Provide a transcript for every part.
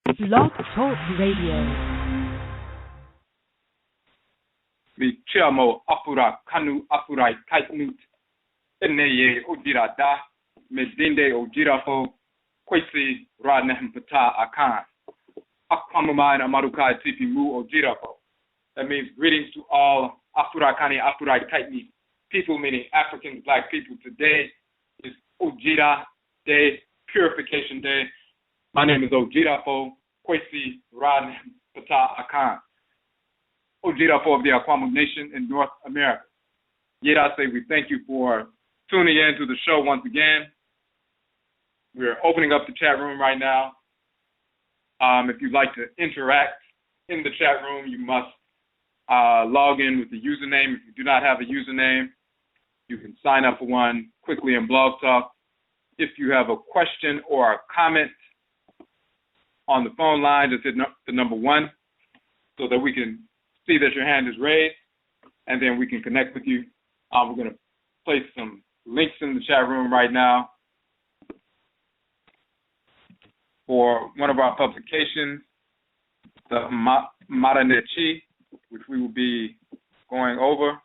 Blog Talk Radio. Mi chiamo Afurakani Afuraitkaitnit Nyamewaa-Nyame Nhyehyee me dinde ODWIRA fo kwesi ra nehmpata akan akwamumai amarukai tipi mu ODWIRA fo. That means greetings to all Afurakani Afuraitkaitnit people, meaning African Black people. Today is ODWIRA Day, Purification Day. My name is ODWIRA fo kwesi ra nehmpata akan. ODWIRA of the Akwamu Nation in North America. Yet I say we thank you for tuning in to the show once again. We're opening up the chat room right now. If you'd like to interact in the chat room, you must log in with the username. If you do not have a username, you can sign up for one quickly in Blog Talk. If you have a question or a comment on the phone line, just hit the number 1 so that we can see that your hand is raised, and then we can connect with you. We're going to place some links in the chat room right now for one of our publications, the Nyamewaa-Nyame, which we will be going over.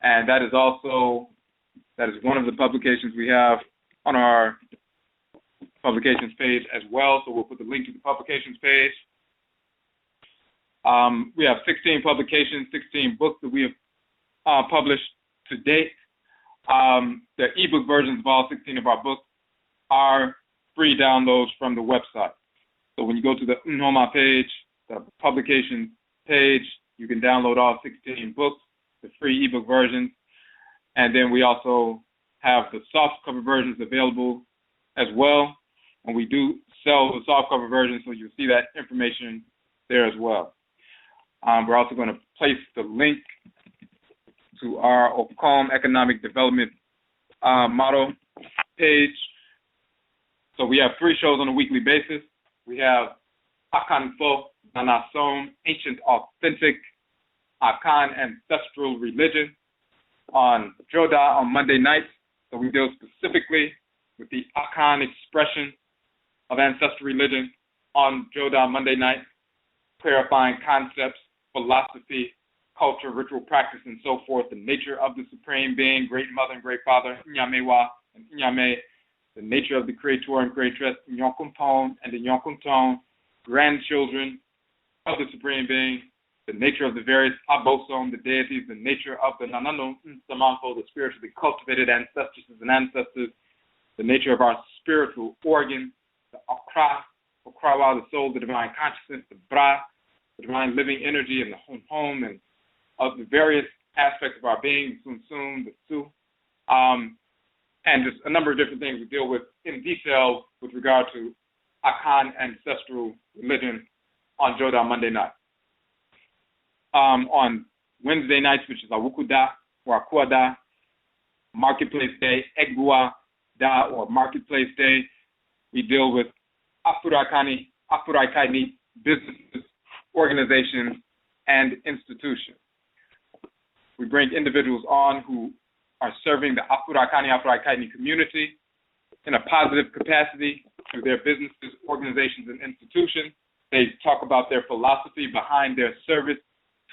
And that is one of the publications we have on our publications page as well. So we'll put the link to the publications page. We have 16 publications, 16 books that we have published to date. The ebook versions of all 16 of our books are free downloads from the website. So when you go to the Nhoma page, the publication page, you can download all 16 books, the free ebook versions. And then we also have the soft cover versions available as well. And we do sell the soft cover versions, so you'll see that information there as well. We're also going to place the link to our Okom Economic Development Model page. So we have 3 shows on a weekly basis. We have Akanfo Nanasom, Ancient Authentic Akan Ancestral Religion on Joda on Monday nights. So we deal specifically with the Akan expression of ancestral religion on Joda Monday night, clarifying concepts, philosophy, culture, ritual practice, and so forth, the nature of the Supreme Being, Great Mother and Great Father, Nyamewaa and Nyame, the nature of the Creator and Creatress, Nyokuntone and the Nyokuntone, grandchildren of the Supreme Being, the nature of the various Abosom, the deities, the nature of the Nananum, Samanfo, the spiritually cultivated ancestresses and ancestors, the nature of our spiritual organs, the Akra, Okrawa, the soul, the divine consciousness, the Bra, the divine living energy, and the home, and of the various aspects of our being, the Sun, the Su, and just a number of different things we deal with in detail with regard to Akan ancestral religion on Joda Monday night. On Wednesday nights, which is Awukuda or Akuada, Marketplace Day, Egua Da or Marketplace Day, we deal with Afurakani, Afuraitkaitnit, businesses, organizations, and institutions. We bring individuals on who are serving the Afurakani Afuraitkaitnit community in a positive capacity through their businesses, organizations, and institutions. They talk about their philosophy behind their service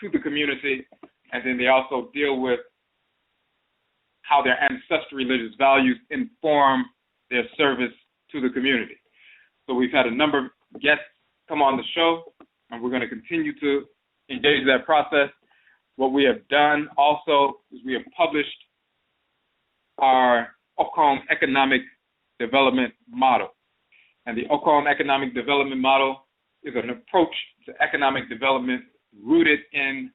to the community, and then they also deal with how their ancestral religious values inform their service to the community. So we've had a number of guests come on the show, and we're going to continue to engage that process. What we have done also is we have published our Okom Economic Development Model. And the Okom Economic Development Model is an approach to economic development rooted in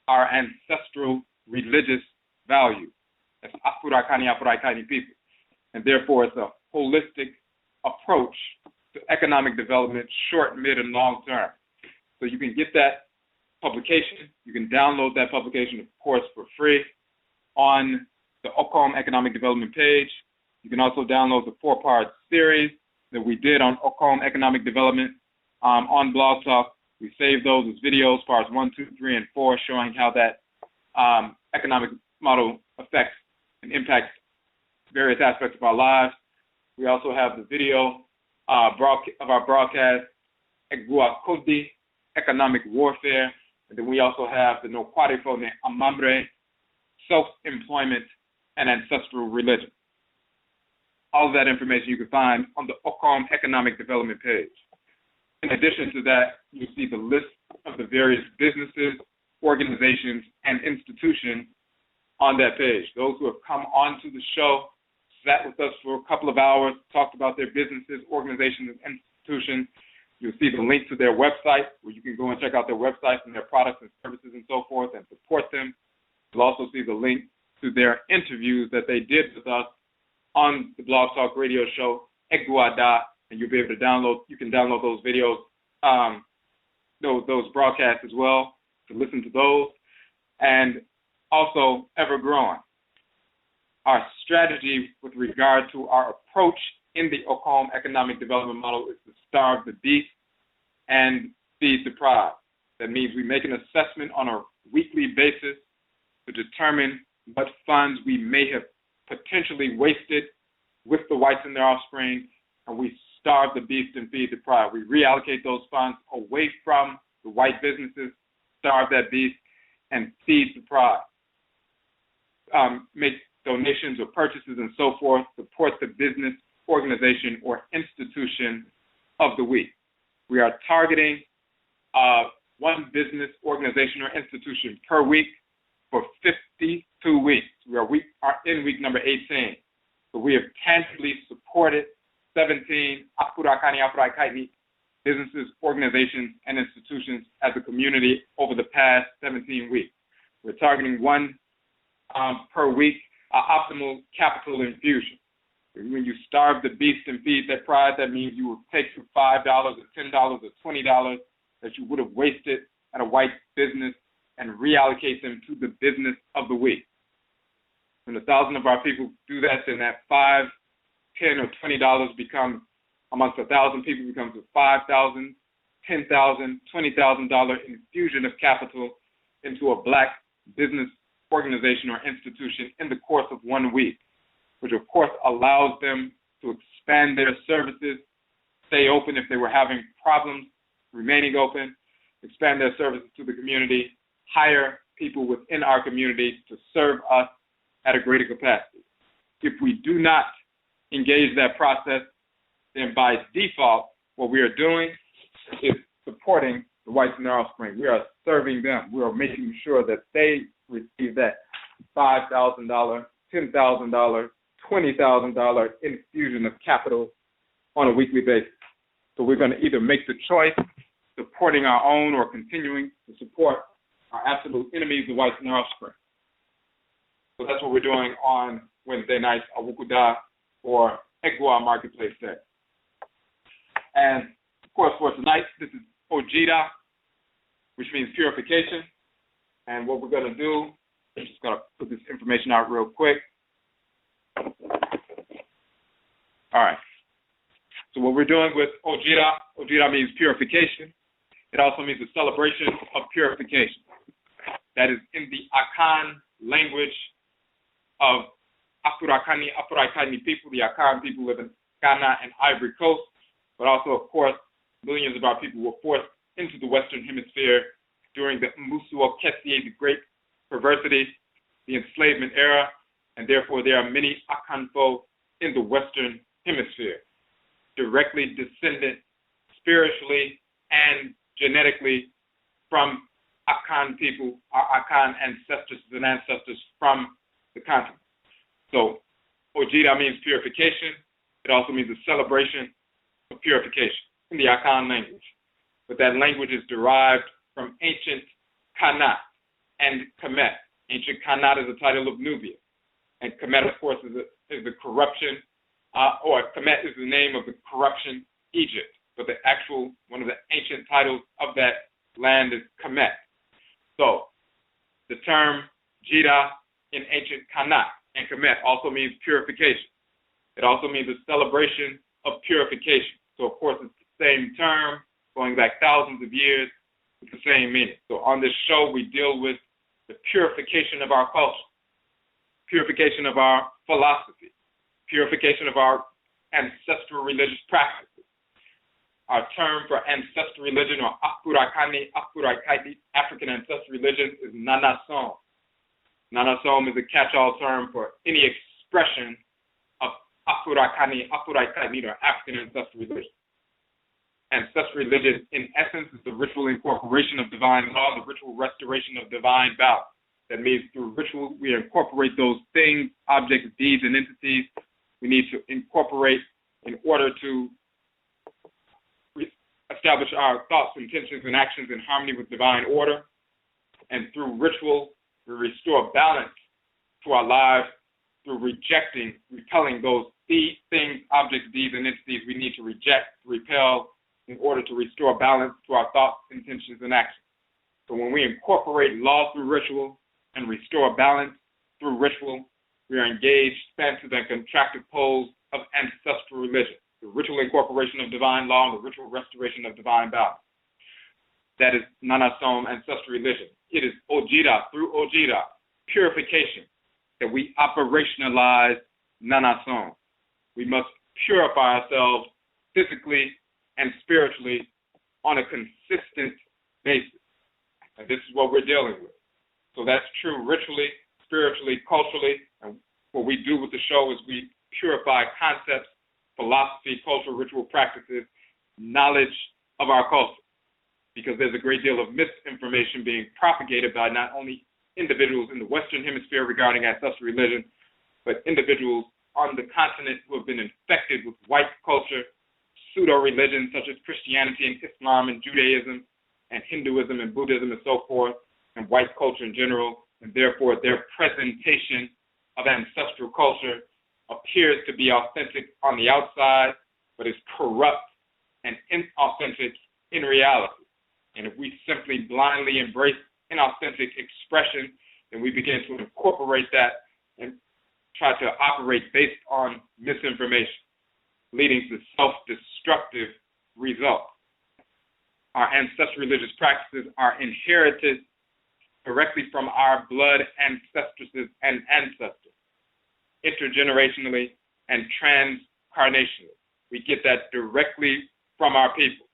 our ancestral religious values as Afurakani Afuraitkaitnit people. And therefore, it's a holistic approach to economic development, short, mid, and long term. So you can get that publication. You can download that publication, of course, for free on the Okom Economic Development page. You can also download the 4-part series that we did on Okom Economic Development on Blog Talk. We saved those as videos, parts 1, 2, 3, and 4, showing how that economic model affects and impacts various aspects of our lives. We also have the video of our broadcast, Egua Kodi, economic warfare. And then we also have the No Kwarifo Ne Amambre, self-employment and ancestral religion. All of that information you can find on the OCOM Economic Development page. In addition to that, you see the list of the various businesses, organizations, and institutions on that page. Those who have come onto the show, sat with us for a couple of hours, talked about their businesses, organizations, and institutions. You'll see the link to their website where you can go and check out their websites and their products and services and so forth and support them. You'll also see the link to their interviews that they did with us on the Blog Talk Radio show, Eguada, and you'll be able to download, you can download those videos, those broadcasts as well, to listen to those. And also, ever growing. Our strategy with regard to our approach in the OCOM economic development model is to starve the beast and feed the pride. That means we make an assessment on a weekly basis to determine what funds we may have potentially wasted with the whites and their offspring, and we starve the beast and feed the pride. We reallocate those funds away from the white businesses, starve that beast, and feed the pride. Make donations or purchases and so forth, support the business, organization, or institution of the week. We are targeting one business, organization, or institution per week for 52 weeks. We are in week number 18. So we have tangibly supported 17 Afurakani, Afuraitkaitnit businesses, organizations, and institutions as a community over the past 17 weeks. We're targeting one per week, optimal capital infusion. When you starve the beast and feed that pride, that means you will take your $5 or $10 or $20 that you would have wasted at a white business and reallocate them to the business of the week. When 1,000 of our people do that, then that $5, $10, or $20 becomes, amongst 1,000 people, becomes a $5,000, $10,000, $20,000 infusion of capital into a black business organization or institution in the course of 1 week, which of course allows them to expand their services, stay open if they were having problems remaining open, expand their services to the community, hire people within our community to serve us at a greater capacity. If we do not engage that process, then by default, what we are doing is supporting the whites and their offspring. We are serving them. We are making sure that they receive that $5,000, $10,000, $20,000 infusion of capital on a weekly basis. So we're going to either make the choice, supporting our own, or continuing to support our absolute enemies, the whites and their offspring. So that's what we're doing on Wednesday nights, Awukuda, or Egua Marketplace Day. And of course, for tonight, this is ODWIRA, which means purification. And what we're going to do, I'm just going to put this information out real quick. All right. So what we're doing with ODWIRA means purification. It also means the celebration of purification. That is in the Akan language of Afurakani, Afuraitkaitnit people. The Akan people live in Ghana and Ivory Coast, but also, of course, millions of our people were forced into the Western Hemisphere during the Mmusu-Okesie, the Great Perversity, the enslavement era, and therefore there are many Akanfo in the Western Hemisphere, directly descended spiritually and genetically from Akan people, our Akan ancestors and ancestors from the continent. So ODWIRA means purification. It also means a celebration of purification in the Akan language. But that language is derived from ancient Kanat and Kemet. Ancient Kanat is the title of Nubia. And Kemet, of course, is the corruption, or Kemet is the name of the corruption Egypt. But the actual, one of the ancient titles of that land is Kemet. So the term Jira in ancient Kanat and Kemet also means purification. It also means a celebration of purification. So, of course, it's the same term going back thousands of years with the same meaning. So on this show, we deal with the purification of our culture, purification of our philosophy, purification of our ancestral religious practices, Our term for ancestral religion, or Afurakani, Afuraitkaitnit, African ancestral religion, is Nanasom. Nanasom is a catch-all term for any expression of Afurakani, Afuraitkaitnit, or African ancestral religion. Ancestral religion, in essence, is the ritual incorporation of divine law, the ritual restoration of divine balance. That means through ritual, we incorporate those things, objects, deeds, and entities we need to incorporate in order to establish our thoughts, intentions, and actions in harmony with divine order. And through ritual, we restore balance to our lives through repelling those things, objects, deeds, and entities we need to reject, repel, in order to restore balance to our thoughts, intentions, and actions. So when we incorporate law through ritual and restore balance through ritual, we are engaged, expansive, and contractive poles of ancestral religion. The ritual incorporation of divine law and the ritual restoration of divine balance. That is Nanasom, ancestral religion. It is ODWIRA, through ODWIRA, purification, that we operationalize Nanasom. We must purify ourselves physically and spiritually on a consistent basis. And this is what we're dealing with. So that's true ritually, spiritually, culturally. And what we do with the show is we purify concepts, philosophy, culture, ritual practices, knowledge of our culture. Because there's a great deal of misinformation being propagated by not only individuals in the Western Hemisphere regarding ancestral religion, but individuals on the continent who have been infected with white culture, pseudo-religions such as Christianity and Islam and Judaism and Hinduism and Buddhism and so forth, and white culture in general, and therefore their presentation of ancestral culture appears to be authentic on the outside, but is corrupt and inauthentic in reality. And if we simply blindly embrace inauthentic expression, then we begin to incorporate that and try to operate based on misinformation, leading to self-destructive results. Our ancestral religious practices are inherited directly from our blood ancestresses and ancestors, intergenerationally and transcarnationally. We get that directly from our people.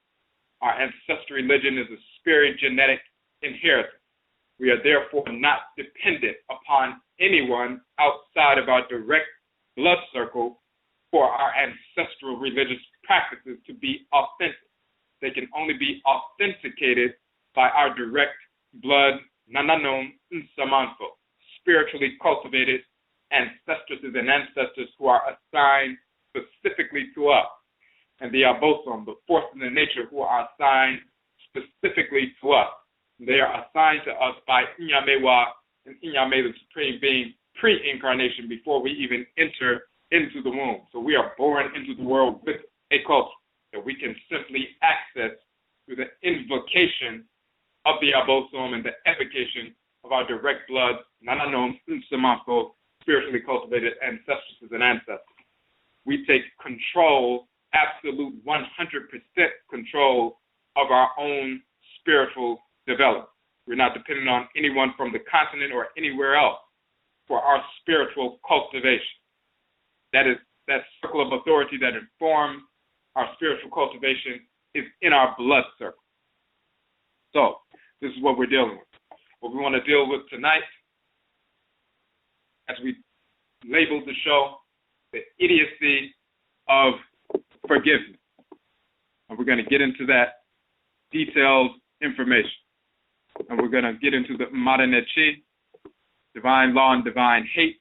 Our ancestral religion is a spirit genetic inheritance. We are therefore not dependent upon anyone outside of our direct blood circle for our ancestral religious practices to be authentic. They can only be authenticated by our direct blood, nananom nsamanfo, spiritually cultivated ancestresses and ancestors who are assigned specifically to us. And the Abosom, the force in the nature, who are assigned specifically to us. They are assigned to us by Nyamewaa and Nyame, the Supreme Being, pre-incarnation, before we even enter into the womb. So we are born into the world with a culture that we can simply access through the invocation of the Abosom and the evocation of our direct blood, Nananom Nsamako, spiritually cultivated ancestresses and ancestors. We take control, absolute 100% control of our own spiritual development. We're not dependent on anyone from the continent or anywhere else for our spiritual cultivation. That circle of authority that informs our spiritual cultivation is in our blood circle. So this is what we're dealing with. What we want to deal with tonight, as we labeled the show, the idiocy of forgiveness. And we're going to get into that detailed information. And we're going to get into the Madanechi, divine law and divine hate.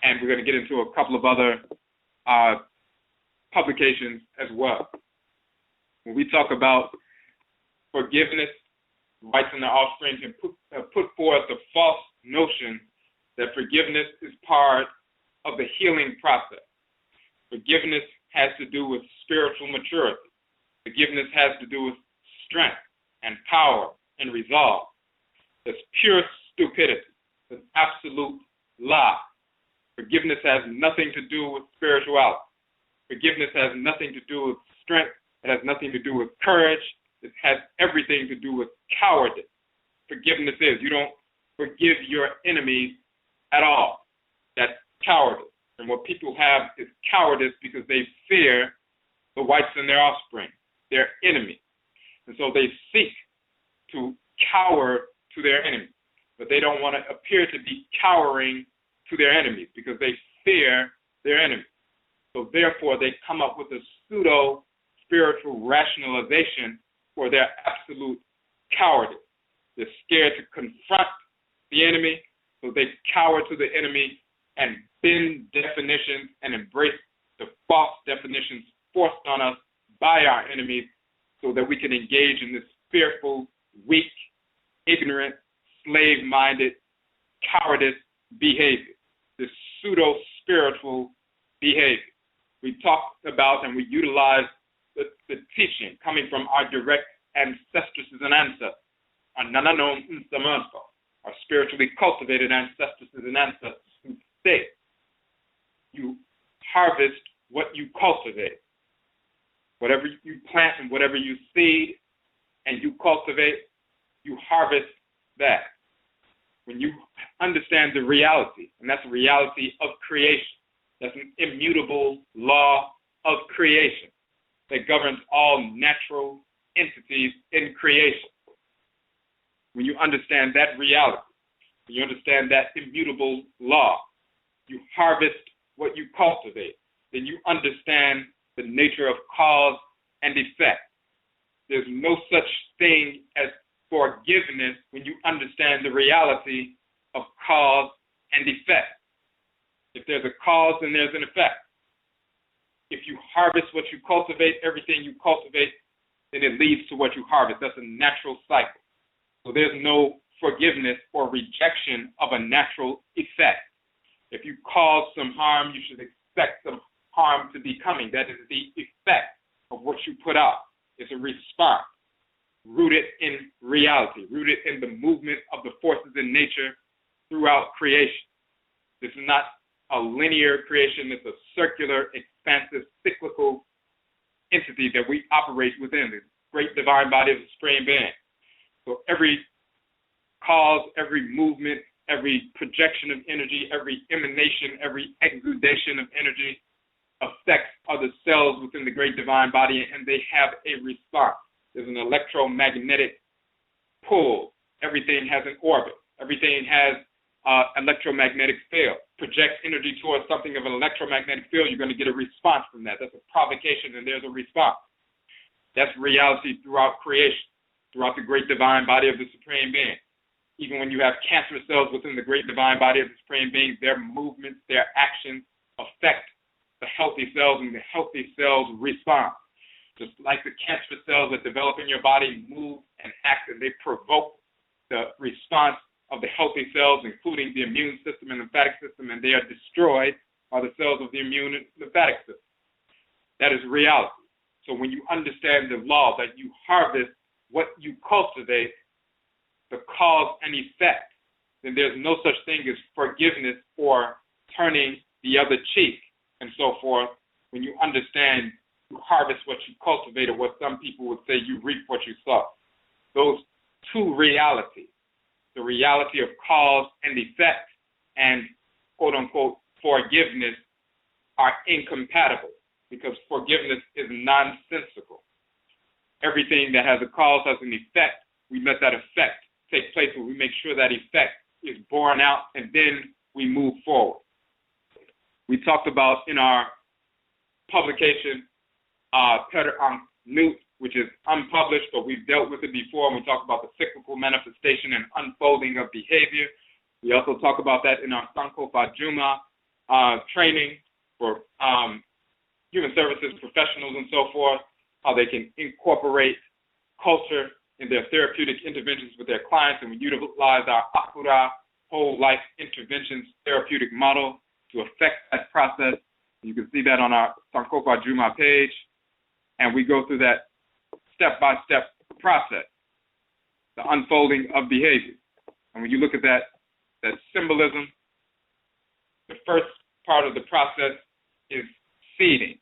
And we're going to get into a couple of other publications as well. When we talk about forgiveness, whites and their offspring can put forth the false notion that forgiveness is part of the healing process. Forgiveness has to do with spiritual maturity. Forgiveness has to do with strength and power and resolve. It's pure stupidity. It's an absolute lie. Forgiveness has nothing to do with spirituality. Forgiveness has nothing to do with strength. It has nothing to do with courage. It has everything to do with cowardice. Forgiveness is, you don't forgive your enemies at all. That's cowardice. And what people have is cowardice because they fear the whites and their offspring, their enemy. And so they seek to cower to their enemies, but they don't want to appear to be cowering to their enemies because they fear their enemies. So therefore, they come up with a pseudo-spiritual rationalization for their absolute cowardice. They're scared to confront the enemy, so they cower to the enemy and bend definitions and embrace the false definitions forced on us by our enemies so that we can engage in this fearful, weak, ignorant, slave-minded, cowardice behavior, this pseudo-spiritual behavior. We talked about and we utilize the teaching coming from our direct ancestresses and ancestors, our spiritually cultivated ancestresses and ancestors who say, you harvest what you cultivate. Whatever you plant and whatever you seed and you cultivate, you harvest that. When you understand the reality, and that's the reality of creation, that's an immutable law of creation that governs all natural entities in creation. When you understand that reality, when you understand that immutable law, you harvest what you cultivate, then you understand the nature of cause and effect. There's no such thing as forgiveness when you understand the reality of cause and effect. If there's a cause, then there's an effect. If you harvest what you cultivate, everything you cultivate, then it leads to what you harvest. That's a natural cycle. So there's no forgiveness or rejection of a natural effect. If you cause some harm, you should expect some harm to be coming. That is the effect of what you put out. It's a response rooted in reality, rooted in the movement of the forces in nature throughout creation. This is not a linear creation. It's a circular, expansive, cyclical entity that we operate within, the great divine body of the Supreme Being. So every cause, every movement, every projection of energy, every emanation, every exudation of energy affects other cells within the great divine body, and they have a response. There's an electromagnetic pull. Everything has an orbit. Everything has electromagnetic field. Project energy towards something of an electromagnetic field, you're going to get a response from that. That's a provocation, and there's a response. That's reality throughout creation, throughout the great divine body of the Supreme Being. Even when you have cancerous cells within the great divine body of the Supreme Being, their movements, their actions affect the healthy cells, and the healthy cells respond. Just like the cancerous cells that develop in your body move and act, and they provoke the response of the healthy cells, including the immune system and lymphatic system, and they are destroyed by the cells of the immune and lymphatic system. That is reality. So when you understand the law that you harvest what you cultivate, the cause and effect, then there's no such thing as forgiveness or turning the other cheek and so forth. When you understand you harvest what you cultivate, or what some people would say you reap what you sow. Those two realities, the reality of cause and effect and quote unquote forgiveness, are incompatible because forgiveness is nonsensical. Everything that has a cause has an effect. We let that effect take place, but we make sure that effect is borne out, and then we move forward. We talked about in our publication, perpetuated, which is unpublished, but we've dealt with it before, and we talked about the cyclical manifestation and unfolding of behavior. We also talk about that in our Sankofa Juma training for human services professionals and so forth, how they can incorporate culture in their therapeutic interventions with their clients, and we utilize our Afura whole life interventions therapeutic model to affect that process. You can see that on our Sankofa Juma page, and we go through that step-by-step process, the unfolding of behavior. And when you look at that symbolism, the first part of the process is seeding.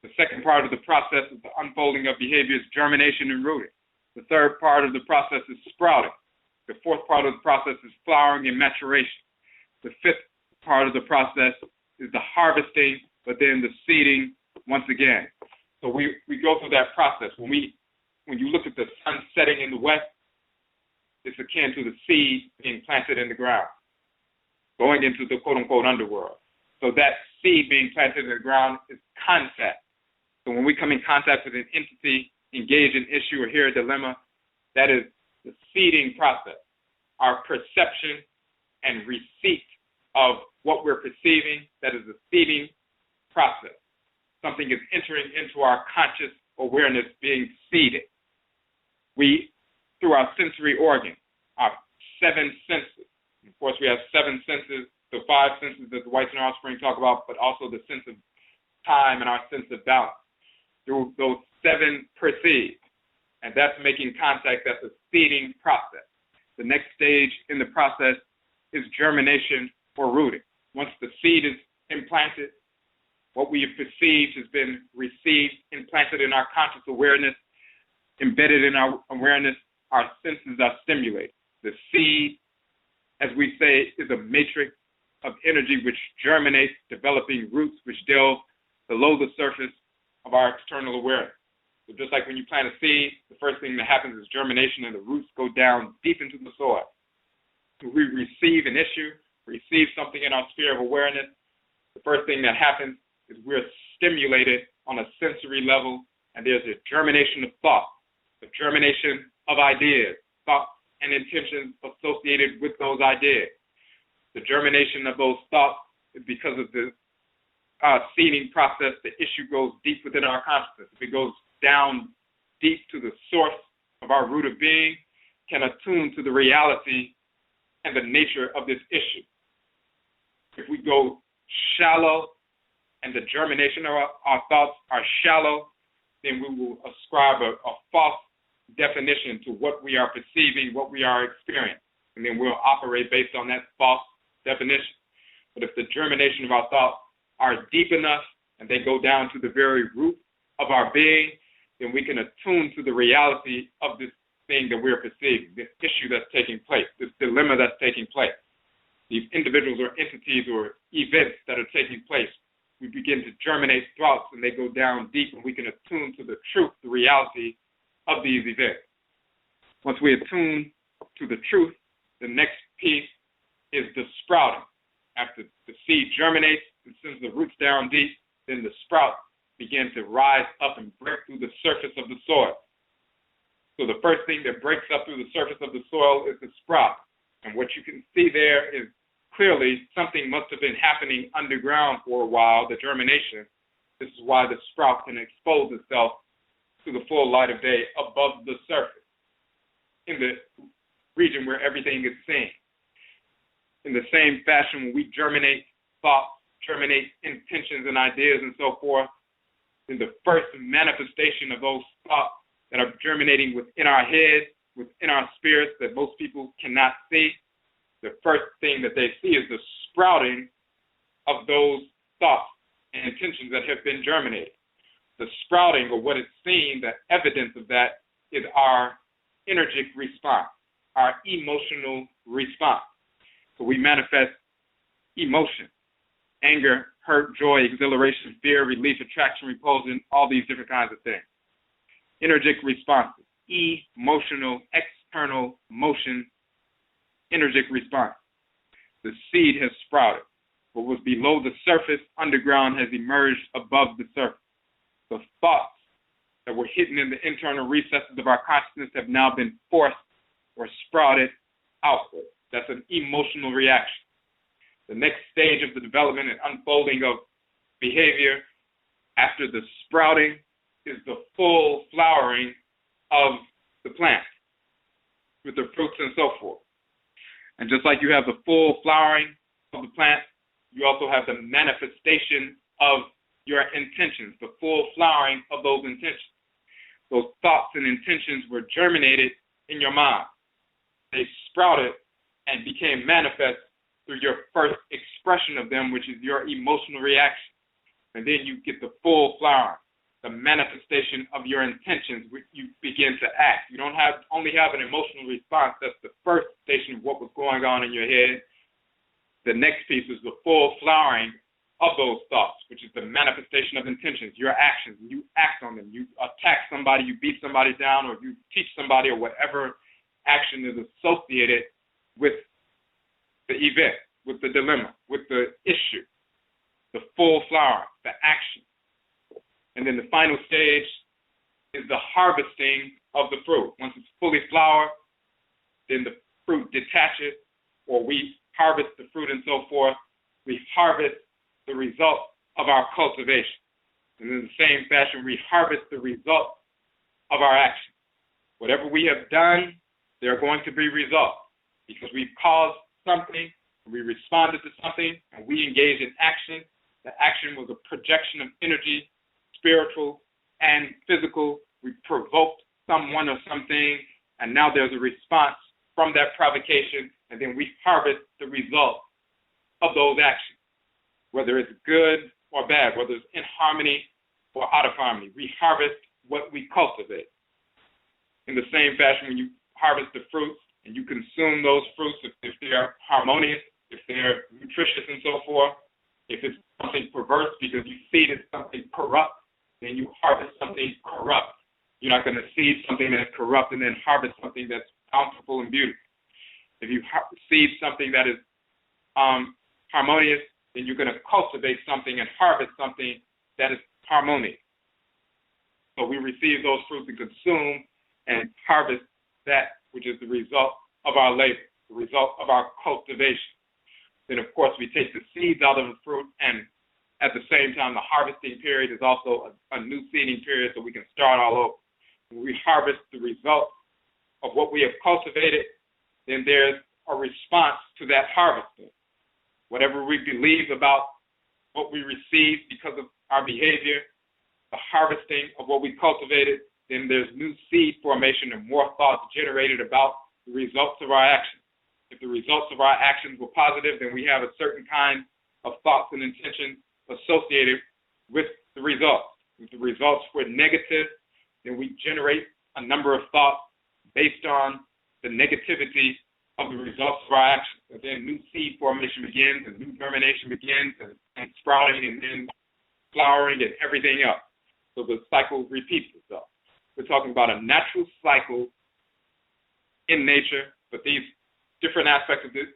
The second part of the process of the unfolding of behavior is germination and rooting. The third part of the process is sprouting. The fourth part of the process is flowering and maturation. The fifth part of the process is the harvesting, but then the seeding once again. So we go through that process. When you look at the sun setting in the west, it's akin to the seed being planted in the ground, going into the quote-unquote underworld. So that seed being planted in the ground is contact. So when we come in contact with an entity, engage an issue, or hear a dilemma, that is the seeding process, our perception and receipt of what we're perceiving. That is the seeding process. Something is entering into our conscious awareness, being seeded. We, through our sensory organs, our 7 senses. Of course, we have 7 senses, the 5 senses that the whites and offspring talk about, but also the sense of time and our sense of balance. Through those 7 perceive, and that's making contact. That's a seeding process. The next stage in the process is germination or rooting. Once the seed is implanted, what we have perceived has been received, implanted in our conscious awareness, embedded in our awareness, our senses are stimulated. The seed, as we say, is a matrix of energy which germinates, developing roots which delve below the surface of our external awareness. So just like when you plant a seed, the first thing that happens is germination, and the roots go down deep into the soil. When we receive an issue, receive something in our sphere of awareness, the first thing that happens is we're stimulated on a sensory level, and there's a germination of thought, a germination of ideas, thoughts and intentions associated with those ideas. The germination of those thoughts is because of the seeding process. The issue goes deep within our consciousness. If it goes down deep to the source of our root of being, can attune to the reality and the nature of this issue. If we go shallow and the germination of our thoughts are shallow, then we will ascribe a false definition to what we are perceiving, what we are experiencing, and then we'll operate based on that false definition. But if the germination of our thoughts are deep enough and they go down to the very root of our being, then we can attune to the reality of this thing that we're perceiving, this issue that's taking place, this dilemma that's taking place, these individuals or entities or events that are taking place. We begin to germinate thoughts, and they go down deep, and we can attune to the truth, the reality of these events. Once we attune to the truth, the next piece is the sprouting. After the seed germinates and sends the roots down deep, then the sprout begins to rise up and break through the surface of the soil. So the first thing that breaks up through the surface of the soil is the sprout. And what you can see there is clearly something must have been happening underground for a while, the germination. This is why the sprout can expose itself to the full light of day above the surface, in the region where everything is seen. In the same fashion, when we germinate thoughts, germinate intentions and ideas and so forth, then the first manifestation of those thoughts that are germinating within our heads, within our spirits that most people cannot see, the first thing that they see is the sprouting of those thoughts and intentions that have been germinated. The sprouting, or what is seen, the evidence of that, is our energetic response, our emotional response. So we manifest emotion, anger, hurt, joy, exhilaration, fear, relief, attraction, repulsion, all these different kinds of things. Energetic responses, emotional, external motion, energetic response. The seed has sprouted. What was below the surface, underground, has emerged above the surface. The thoughts that were hidden in the internal recesses of our consciousness have now been forced or sprouted outward. That's an emotional reaction. The next stage of the development and unfolding of behavior after the sprouting is the full flowering of the plant with the fruits and so forth. And just like you have the full flowering of the plant, you also have the manifestation of your intentions, the full flowering of those intentions. Those thoughts and intentions were germinated in your mind. They sprouted and became manifest through your first expression of them, which is your emotional reaction. And then you get the full flowering, the manifestation of your intentions, which you begin to act. You don't only have an emotional response. That's the first station of what was going on in your head. The next piece is the full flowering of those thoughts, which is the manifestation of intentions, your actions. You act on them. You attack somebody, you beat somebody down, or you teach somebody, or whatever action is associated with the event, with the dilemma, with the issue, the full flower, the action. And then the final stage is the harvesting of the fruit. Once it's fully flowered, then the fruit detaches, or we harvest the fruit and so forth. We harvest the result of our cultivation. And in the same fashion, we harvest the result of our action. Whatever we have done, there are going to be results, because we've caused something, we responded to something, and we engaged in action. The action was a projection of energy, spiritual and physical. We provoked someone or something, and now there's a response from that provocation, and then we harvest the result of those actions, whether it's good or bad, whether it's in harmony or out of harmony. We harvest what we cultivate. In the same fashion, when you harvest the fruits and you consume those fruits, if they're harmonious, if they're nutritious and so forth, if it's something perverse because you seeded something corrupt, then you harvest something corrupt. You're not going to seed something that's corrupt and then harvest something that's bountiful and beautiful. If you seed something that is harmonious, then you're going to cultivate something and harvest something that is harmonious. So we receive those fruits and consume and harvest that which is the result of our labor, the result of our cultivation. Then, of course, we take the seeds out of the fruit, and at the same time, the harvesting period is also a new seeding period, so we can start all over. When we harvest the result of what we have cultivated, then there's a response to that harvesting. Whatever we believe about what we receive because of our behavior, the harvesting of what we cultivated, then there's new seed formation and more thoughts generated about the results of our actions. If the results of our actions were positive, then we have a certain kind of thoughts and intentions associated with the results. If the results were negative, then we generate a number of thoughts based on the negativity of the results of our actions. And then new seed formation begins, and new germination begins, and sprouting, and then flowering, and everything else. So the cycle repeats itself. We're talking about a natural cycle in nature, but these different aspects of this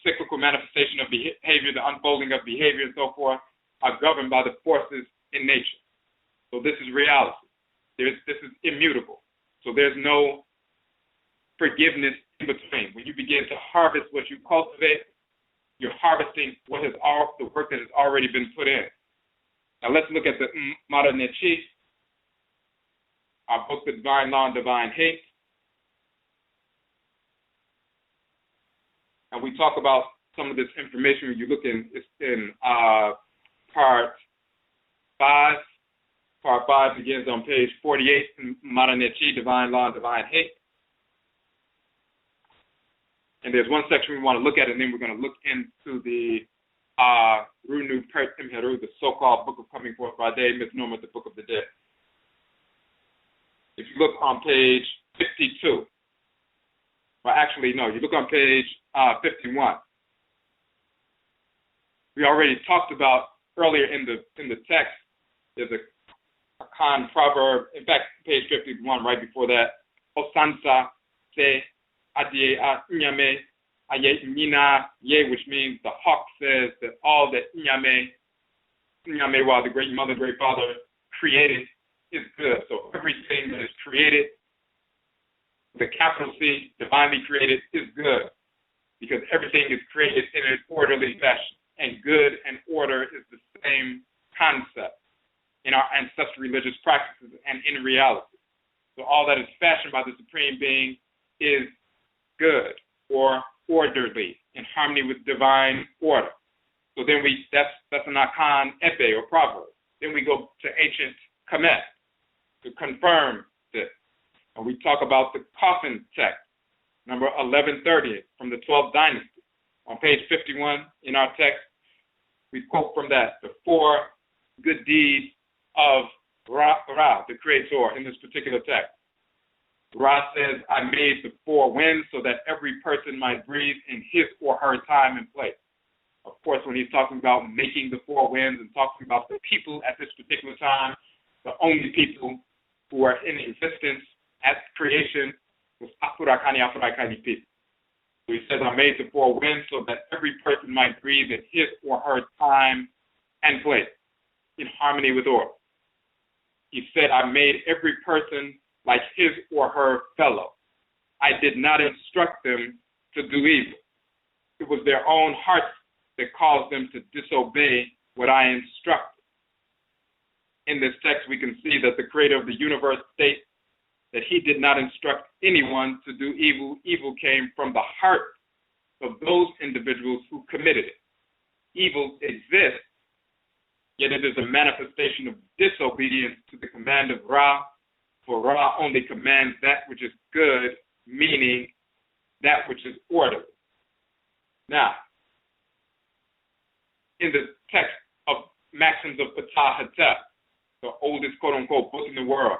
cyclical manifestation of behavior, the unfolding of behavior and so forth, are governed by the forces in nature. So this is reality. This is immutable. So there's no forgiveness in between. When you begin to harvest what you cultivate, you're harvesting the work that has already been put in. Now let's look at the Nyamewaa-Nyame Nhyehyee, our book, The Divine Law and Divine Hate. And we talk about some of this information when you look in part 5. Part 5 begins on page 48 in Nyamewaa-Nyame Nhyehyee, Divine Law and Divine Hate. And there's one section we want to look at, and then we're going to look into the Runu Pert Imheru, the so-called Book of Coming Forth by Day, misnomer the Book of the Dead. If you look on page 52, well, actually, no, you look on page 51. We already talked about earlier in the text. There's a Khan proverb. In fact, page 51, right before that, Osansa se Nyamewaa-Nyame Nhyehyee, which means the hawk says that all that Nyamewaa, the great mother, great father, created is good. So everything that is created, the capital C, divinely created, is good, because everything is created in an orderly fashion. And good and order is the same concept in our ancestral religious practices and in reality. So all that is fashioned by the Supreme Being is good or orderly, in harmony with divine order. So then that's an Akan Epe or proverb. Then we go to ancient Kemet to confirm this. And we talk about the coffin text, number 1130 from the 12th dynasty. On page 51 in our text, we quote from that the 4 good deeds of Ra, the Creator, in this particular text. Ra says, I made the 4 winds so that every person might breathe in his or her time and place. Of course, when he's talking about making the four winds and talking about the people at this particular time, the only people who are in existence at creation was Afurakani, Afuraitkaitnit people. So he says, I made the four winds so that every person might breathe in his or her time and place, in harmony with order. He said, I made every person like his or her fellow. I did not instruct them to do evil. It was their own hearts that caused them to disobey what I instructed. In this text, we can see that the creator of the universe states that he did not instruct anyone to do evil. Evil came from the heart of those individuals who committed it. Evil exists, yet it is a manifestation of disobedience to the command of Ra, for Ra only commands that which is good, meaning that which is orderly. Now, in the text of Maxims of Ptah-Hotep, the oldest quote-unquote book in the world,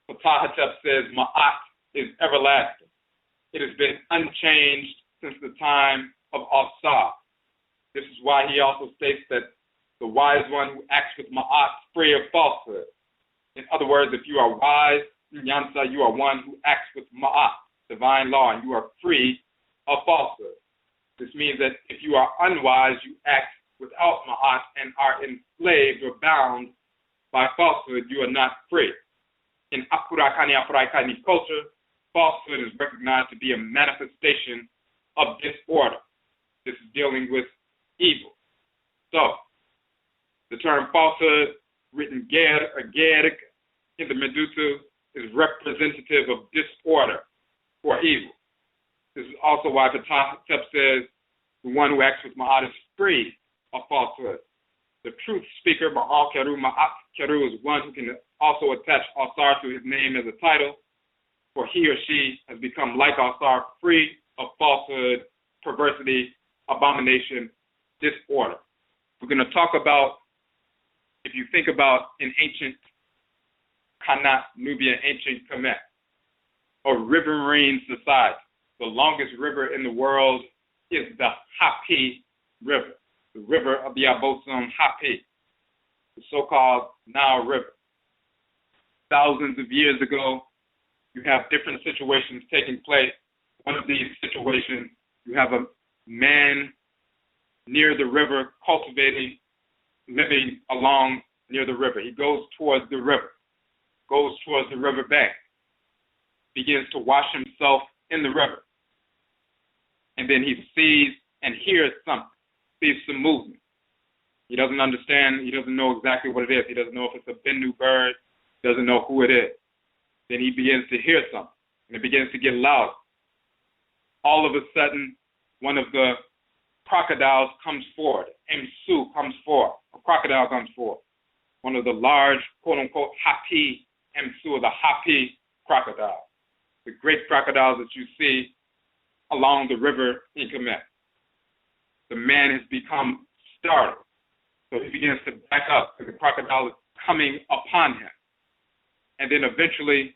Ptah-Hotep says, Ma'at is everlasting. It has been unchanged since the time of Asar. This is why he also states that the wise one who acts with Ma'at free of falsehood. In other words, if you are wise, Nyansa, you are one who acts with Ma'at, divine law, and you are free of falsehood. This means that if you are unwise, you act without Ma'at and are enslaved or bound by falsehood, you are not free. In Afurakani, Afuraitkaitnit culture, falsehood is recognized to be a manifestation of disorder. This is dealing with evil. So, the term falsehood, written ger or gerik in the Medutu, is representative of disorder or evil. This is also why Ptah-Hotep says the one who acts with Ma'at is free of falsehood. The truth speaker, Ma'al Keru, Ma'at Keru, is one who can also attach Asar to his name as a title, for he or she has become like Asar, free of falsehood, perversity, abomination, disorder. We're going to talk about, if you think about in ancient Kanat, Nubia, ancient Kemet, or riverine society, the longest river in the world is the Hapi River, the river of the Abosom Hapi, the so-called Nile River. Thousands of years ago, you have different situations taking place. One of these situations, you have a man near the river cultivating, living along near the river. He goes towards the river bank, begins to wash himself in the river. And then he sees and hears something, sees some movement. He doesn't understand, he doesn't know exactly what it is. He doesn't know if it's a Bennu bird, doesn't know who it is. Then he begins to hear something, and it begins to get loud. All of a sudden, one of the crocodiles comes forward. Msu comes forward. A crocodile comes forward. One of the large, quote-unquote, Hapi, Msu, the Hapi crocodile. The great crocodiles that you see along the river in Kemet. The man has become startled. So he begins to back up, and the crocodile is coming upon him. And then eventually,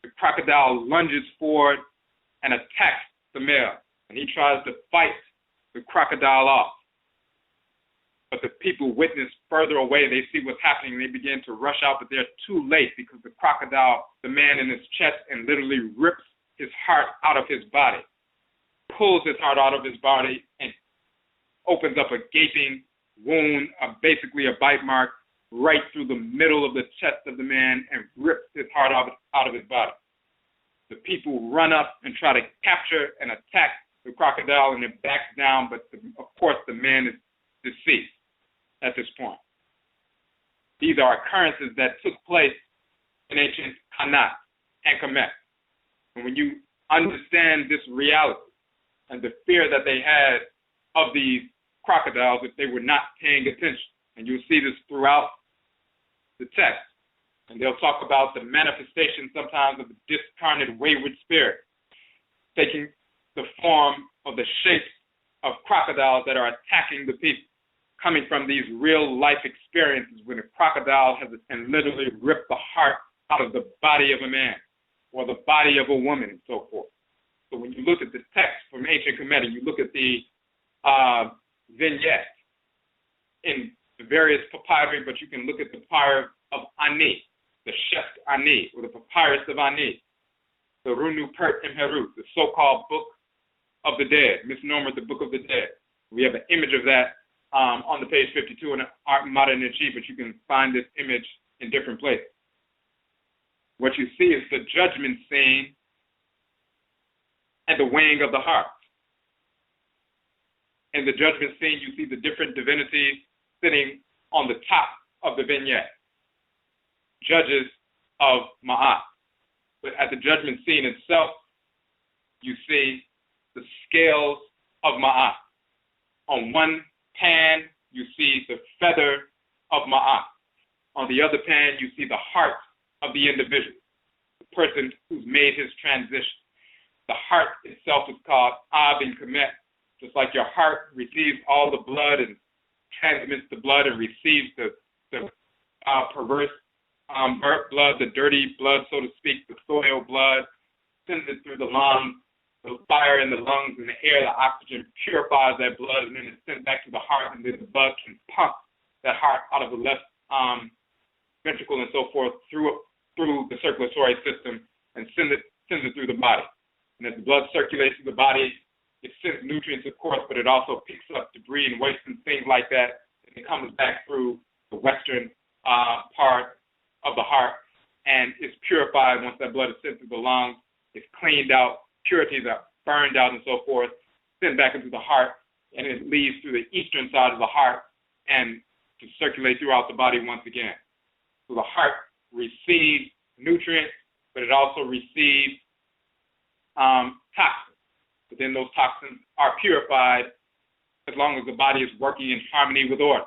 the crocodile lunges forward and attacks the male. And he tries to fight the crocodile off. But the people witness further away. They see what's happening. They begin to rush out, but they're too late because the crocodile, the man in his chest, and literally rips his heart out of his body, pulls his heart out of his body, and opens up a gaping wound, basically a bite mark, right through the middle of the chest of the man and rips his heart out of his body. The people run up and try to capture and attack the crocodile, and it backs down, but of course the man is deceased at this point. These are occurrences that took place in ancient Kanat and Kemet. And when you understand this reality and the fear that they had of these crocodiles if they were not paying attention, and you'll see this throughout the text, and they'll talk about the manifestation sometimes of the discarnate wayward spirit, taking the form of the shapes of crocodiles that are attacking the people, coming from these real life experiences when a crocodile has and literally ripped the heart out of the body of a man or the body of a woman and so forth. So when you look at the text from ancient Kemet, you look at the vignette in the various papyri, but you can look at the papyrus of Ani, the Sheft Ani, or the papyrus of Ani, the Runu Pert Imheru, the so-called Book of the Dead, misnomered the Book of the Dead. We have an image of that on the page 52 in Art Modern Nyyehyee, but you can find this image in different places. What you see is the judgment scene and the weighing of the heart. In the judgment scene, you see the different divinities sitting on the top of the vignette, judges of Ma'at. But at the judgment scene itself, you see the scales of Ma'at. On one pan, you see the feather of Ma'at. On the other pan, you see the heart of the individual, the person who's made his transition. The heart itself is called Ab and Kemet. Just like your heart receives all the blood and transmits the blood and receives the perverse blood, the dirty blood, so to speak, the soil blood, sends it through the lungs, the fire in the lungs and the air, the oxygen purifies that blood, and then it's sent back to the heart, and then the blood can pump that heart out of the left ventricle and so forth through the circulatory system and sends it through the body. And as the blood circulates through the body, it sends nutrients, of course, but it also picks up debris and waste and things like that, and it comes back through the western part of the heart and is purified once that blood is sent through the lungs. It's cleaned out, purities are burned out and so forth, sent back into the heart, and it leaves through the eastern side of the heart and to circulate throughout the body once again. So the heart receives nutrients, but it also receives toxins. But then those toxins are purified as long as the body is working in harmony with order.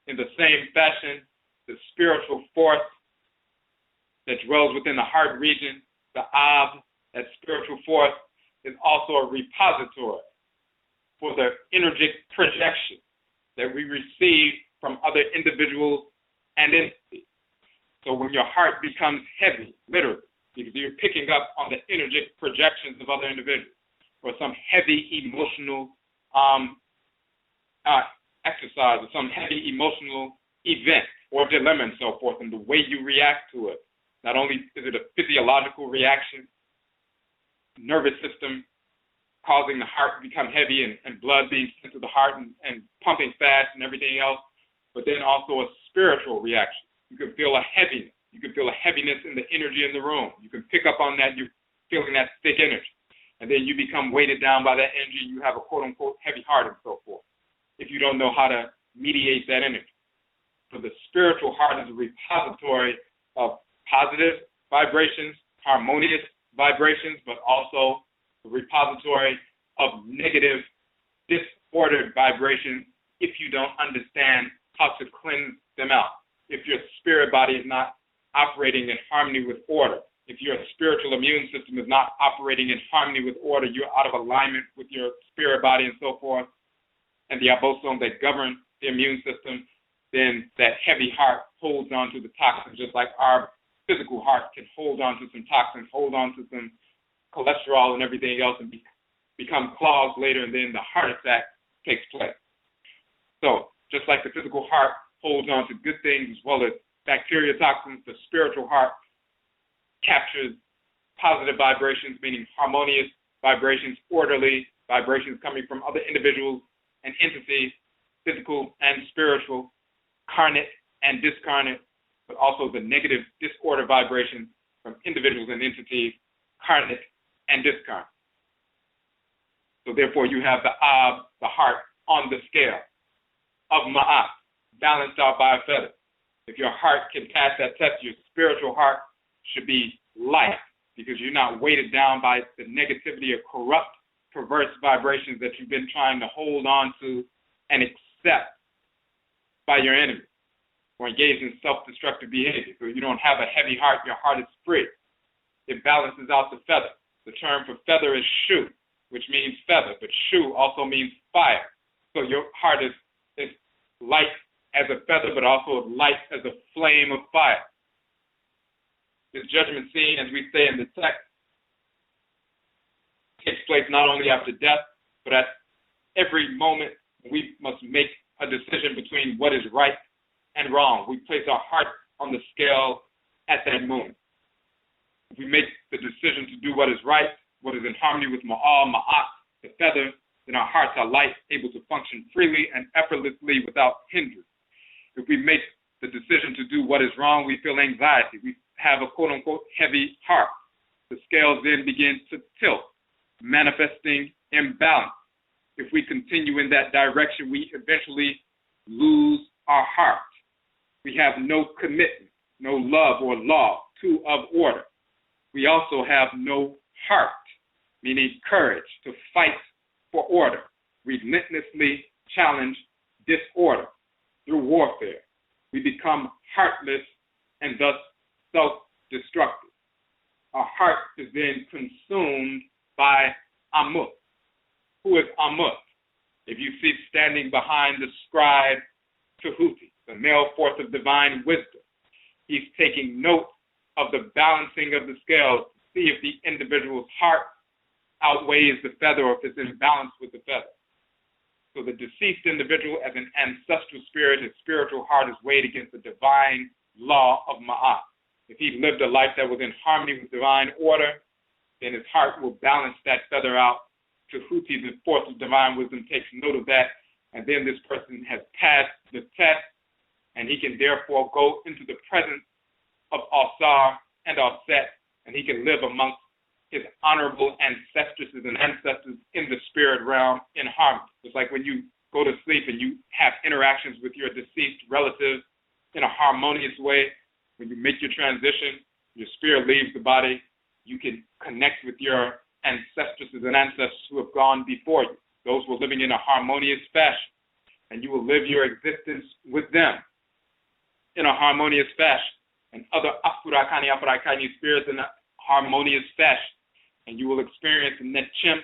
In the same fashion, the spiritual force that dwells within the heart region, the Ab, that spiritual force, is also a repository for the energetic projection that we receive from other individuals and entities. So when your heart becomes heavy, literally, because you're picking up on the energetic projections of other individuals, or some heavy emotional exercise, or some heavy emotional event or dilemma and so forth, and the way you react to it. Not only is it a physiological reaction, nervous system causing the heart to become heavy and blood being sent to the heart and pumping fast and everything else, but then also a spiritual reaction. You can feel a heaviness. You can feel a heaviness in the energy in the room. You can pick up on that. You're feeling that thick energy. And then you become weighted down by that energy. You have a quote-unquote heavy heart and so forth, if you don't know how to mediate that energy. So the spiritual heart is a repository of positive vibrations, harmonious vibrations, but also a repository of negative, disordered vibrations if you don't understand how to cleanse them out. If your spirit body is not operating in harmony with order, if your spiritual immune system is not operating in harmony with order, you're out of alignment with your spirit body and so forth, and the abosom that governs the immune system, then that heavy heart holds on to the toxins, just like our physical heart can hold on to some toxins, hold on to some cholesterol and everything else, and become clogged later, and then the heart attack takes place. So just like the physical heart holds on to good things as well as bacteria toxins, the spiritual heart captures positive vibrations, meaning harmonious vibrations, orderly vibrations coming from other individuals and entities, physical and spiritual, carnate and discarnate, but also the negative disorder vibrations from individuals and entities, carnate and discarnate. So therefore you have the Ab, the heart, on the scale of Ma'at, balanced out by a feather. If your heart can pass that test, your spiritual heart should be light, because you're not weighted down by the negativity of corrupt, perverse vibrations that you've been trying to hold on to and accept by your enemy, or engage in self-destructive behavior. So you don't have a heavy heart, your heart is free. It balances out the feather. The term for feather is shu, which means feather, but shu also means fire. So your heart is light as a feather, but also light as a flame of fire. This judgment scene, as we say in the text, takes place not only after death, but at every moment We must make a decision between what is right and wrong. We place our heart on the scale at that moment. If we make the decision to do what is right, what is in harmony with ma'at, the feather, then our hearts are light, able to function freely and effortlessly without hindrance. If we make the decision to do what is wrong, we feel anxiety. We have a quote-unquote heavy heart. The scales then begin to tilt, manifesting imbalance. If we continue in that direction, we eventually lose our heart. We have no commitment, no love or law of order. We also have no heart, meaning courage to fight for order, relentlessly challenge disorder through warfare. We become heartless and thus self-destructive. Our heart is then consumed by Amut. Who is Amut? If you see standing behind the scribe Tahuti, the male force of divine wisdom, he's taking note of the balancing of the scales to see if the individual's heart outweighs the feather or if it's in balance with the feather. So the deceased individual, as an ancestral spirit, his spiritual heart is weighed against the divine law of Ma'at. If he lived a life that was in harmony with divine order, then his heart will balance that feather out. Tahuti, the force of divine wisdom, takes note of that, and then this person has passed the test, and he can therefore go into the presence of Asar and Aset, and he can live amongst his honorable ancestresses and ancestors in the spirit realm in harmony. It's like when you go to sleep and you have interactions with your deceased relatives in a harmonious way. When you make your transition, your spirit leaves the body, you can connect with your ancestresses and ancestors who have gone before you. Those who are living in a harmonious fashion, and you will live your existence with them in a harmonious fashion, and other Afurakani, Afuraitkaitnit spirits in a harmonious fashion. And you will experience in Netchem,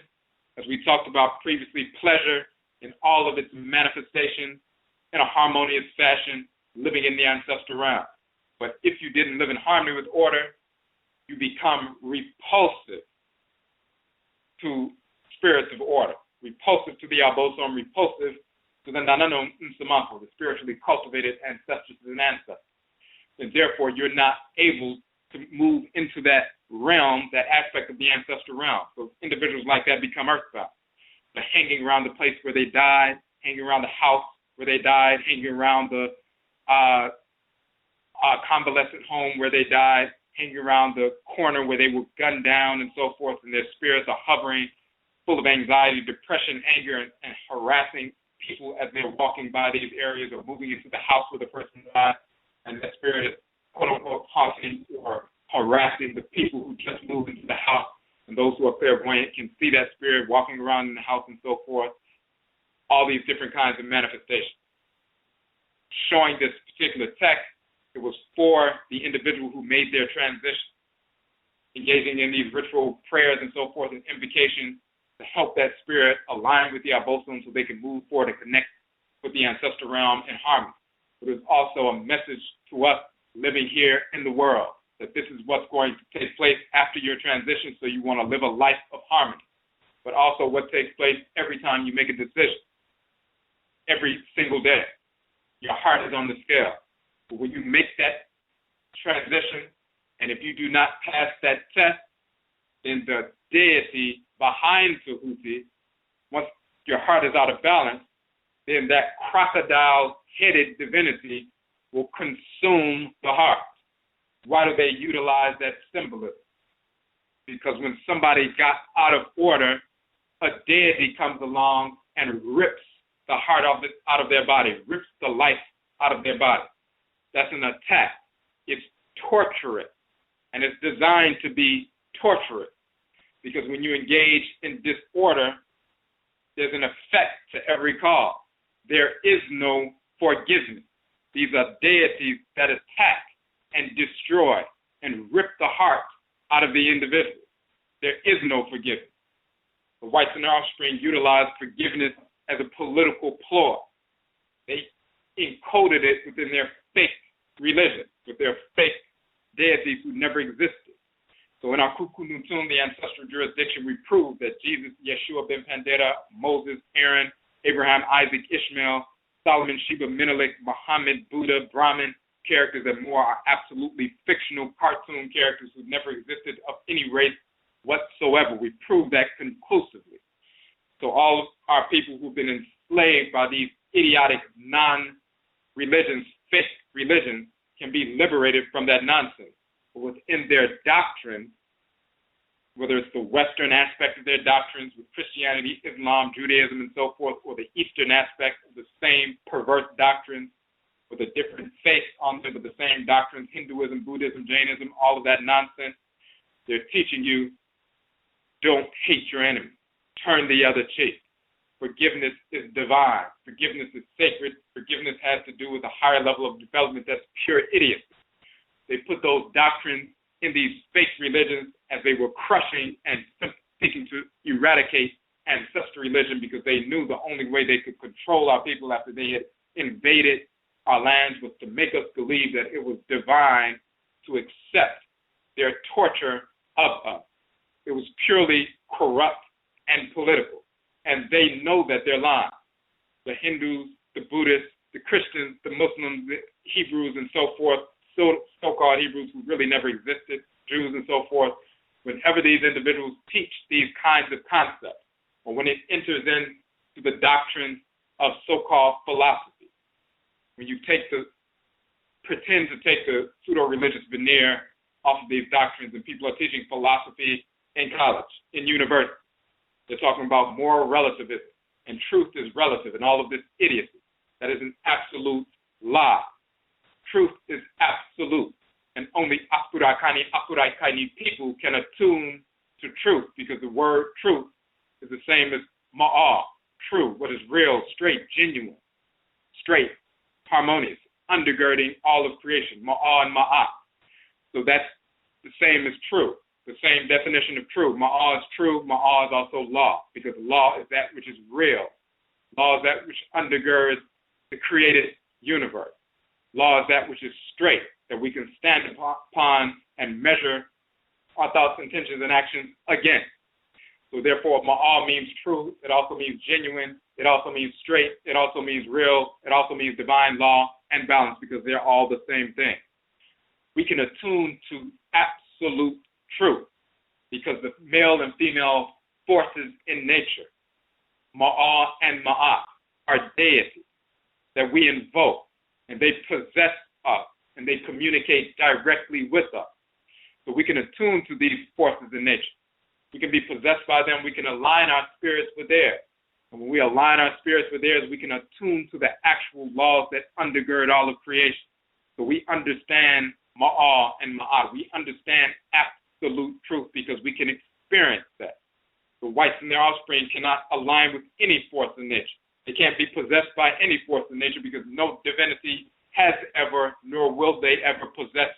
as we talked about previously, pleasure in all of its manifestations in a harmonious fashion, living in the ancestral realm. But if you didn't live in harmony with order, you become repulsive to spirits of order, repulsive to the Abosom, repulsive to the Nanano Nsamako, the spiritually cultivated ancestors and ancestors. And therefore, you're not able to move into that realm, that aspect of the ancestral realm. So individuals like that become earthbound. They're hanging around the place where they died, hanging around the house where they died, hanging around the convalescent home where they died, hanging around the corner where they were gunned down and so forth, and their spirits are hovering, full of anxiety, depression, anger, and harassing people as they're walking by these areas or moving into the house where the person died, and that spirit is quote-unquote haunting or harassing the people who just moved into the house, and those who are clairvoyant can see that spirit walking around in the house and so forth, all these different kinds of manifestations. Showing this particular text, it was for the individual who made their transition, engaging in these ritual prayers and so forth and invocations to help that spirit align with the Abosom so they can move forward and connect with the ancestral realm in harmony. But it's also a message to us living here in the world that this is what's going to take place after your transition, so you want to live a life of harmony. But also what takes place every time you make a decision, every single day. Your heart is on the scale. But when you make that transition, and if you do not pass that test, then the deity behind Tahuti, once your heart is out of balance, then that crocodile-headed divinity will consume the heart. Why do they utilize that symbolism? Because when somebody got out of order, a deity comes along and rips the heart out of their body, rips the life out of their body. That's an attack. It's torturous, and it's designed to be torturous, because when you engage in disorder, there's an effect to every cause. There is no forgiveness. These are deities that attack and destroy and rip the heart out of the individual. There is no forgiveness. The whites and their offspring utilize forgiveness as a political ploy. They encoded it within their fake religion, with their fake deities who never existed. So in our Kukunutun, the ancestral jurisdiction, we prove that Jesus, Yeshua ben Pandera, Moses, Aaron, Abraham, Isaac, Ishmael, Solomon, Sheba, Menelik, Muhammad, Buddha, Brahman, characters and more are absolutely fictional cartoon characters who never existed of any race whatsoever. We prove that conclusively. So all of our people who've been enslaved by these idiotic non-religions, fake religions, can be liberated from that nonsense. But within their doctrine, whether it's the Western aspect of their doctrines with Christianity, Islam, Judaism, and so forth, or the Eastern aspect of the same perverse doctrines with a different faith on them, but the same doctrines, Hinduism, Buddhism, Jainism, all of that nonsense, they're teaching you, don't hate your enemy. Turn the other cheek. Forgiveness is divine. Forgiveness is sacred. Forgiveness has to do with a higher level of development. That's pure idiocy. They put those doctrines in these fake religions as they were crushing and seeking to eradicate ancestral religion because they knew the only way they could control our people after they had invaded our lands was to make us believe that it was divine to accept their torture of us. It was purely corrupt and political. And they know that they're lying. The Hindus, the Buddhists, the Christians, the Muslims, the Hebrews, and so forth, so-called Hebrews who really never existed, Jews and so forth, whenever these individuals teach these kinds of concepts, or when it enters into the doctrine of so-called philosophy, when you pretend to take the pseudo-religious veneer off of these doctrines, and people are teaching philosophy in college, in university. They're talking about moral relativism, and truth is relative, and all of this idiocy. That is an absolute lie. Truth is absolute, and only Afurakani, Afuraitkaitnit people can attune to truth, because the word truth is the same as ma'a, true, what is real, straight, genuine, straight, harmonious, undergirding all of creation, ma'a and ma'a. So that's the same as true. The same definition of true. Ma'a is true. Ma'a is also law, because law is that which is real. Law is that which undergirds the created universe. Law is that which is straight, that we can stand upon and measure our thoughts, intentions, and actions against. So therefore, ma'a means true. It also means genuine. It also means straight. It also means real. It also means divine law and balance, because they're all the same thing. We can attune to absolute truth, because the male and female forces in nature, ma'a and ma'a, are deities that we invoke, and they possess us, and they communicate directly with us. So we can attune to these forces in nature. We can be possessed by them. We can align our spirits with theirs. And when we align our spirits with theirs, we can attune to the actual laws that undergird all of creation. So we understand ma'a and ma'a. We understand absolute truth because we can experience that. The whites and their offspring cannot align with any force in nature. They can't be possessed by any force in nature, because no divinity has ever, nor will they ever possess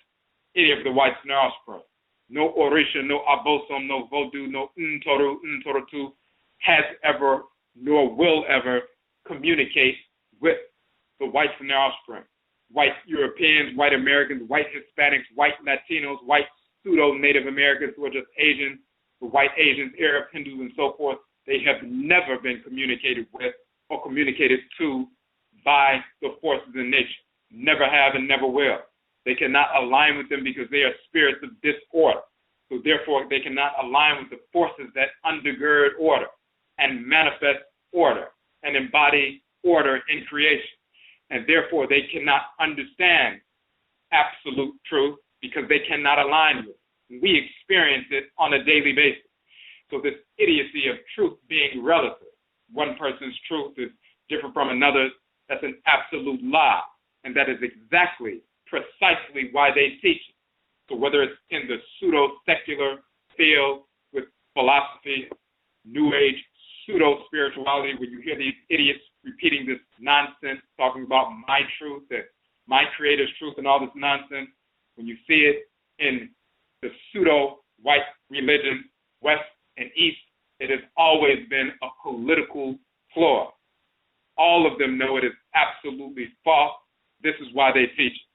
any of the whites and their offspring. No Orisha, no Abosom, no Vodou, no Ntorotu has ever, nor will ever communicate with the whites and their offspring. White Europeans, white Americans, white Hispanics, white Latinos, white pseudo-Native Americans who are just Asians, the white Asians, Arab, Hindus, and so forth, they have never been communicated with or communicated to by the forces in nature. Never have and never will. They cannot align with them because they are spirits of disorder. So therefore, they cannot align with the forces that undergird order and manifest order and embody order in creation. And therefore, they cannot understand absolute truth because they cannot align with it. We experience it on a daily basis. So this idiocy of truth being relative, one person's truth is different from another's, that's an absolute lie. And that is exactly, precisely why they teach it. So whether it's in the pseudo-secular field with philosophy, New Age, pseudo-spirituality, where you hear these idiots repeating this nonsense, talking about my truth, that my creator's truth and all this nonsense, when you see it in the pseudo-white religion, West and East, it has always been a political ploy. All of them know it is absolutely false. This is why they teach it.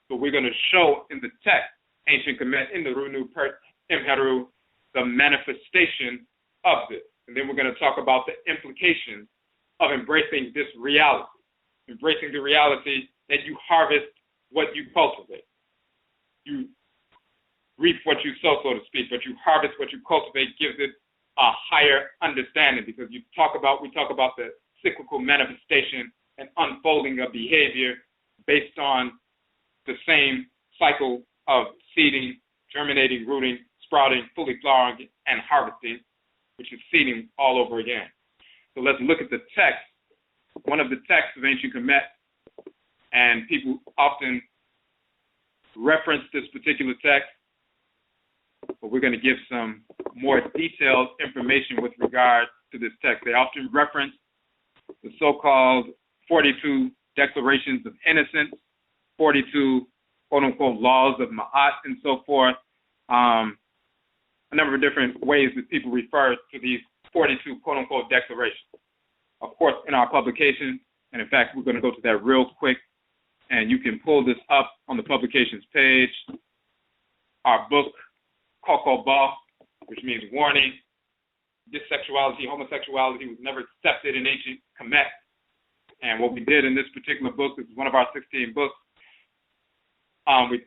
So we're going to show in the text, ancient Kemet, in the Runu Pert Imheru, the manifestation of this. And then we're going to talk about the implications of embracing this reality, embracing the reality that you harvest what you cultivate. You reap what you sow, so to speak, but you harvest what you cultivate gives it a higher understanding, because we talk about the cyclical manifestation and unfolding of behavior based on the same cycle of seeding, germinating, rooting, sprouting, fully flowering, and harvesting, which is seeding all over again. So let's look at the text. One of the texts of ancient Kemet, and people often reference this particular text, but we're going to give some more detailed information with regard to this text. They often reference the so-called 42 declarations of innocence, 42 quote-unquote laws of Ma'at, and so forth. A number of different ways that people refer to these 42 quote-unquote declarations. Of course, in our publication, and in fact, we're going to go to that real quick, and you can pull this up on the publications page. Our book, Koko Ba, which means warning. Bisexuality, homosexuality was never accepted in ancient Kemet. And what we did in this particular book, this is one of our 16 books, we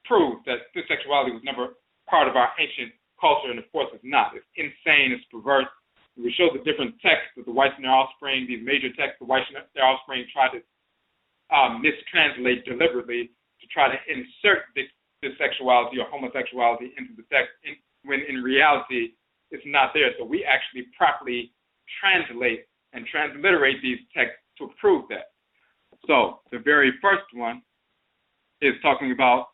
proved that bisexuality was never part of our ancient culture, and of course it's not. It's insane, it's perverse. We showed the different texts of the whites and their offspring, these major texts, the whites and their offspring tried to mistranslate deliberately to try to insert bisexuality or homosexuality into the text, when in reality it's not there. So we actually properly translate and transliterate these texts to prove that. So the very first one is talking about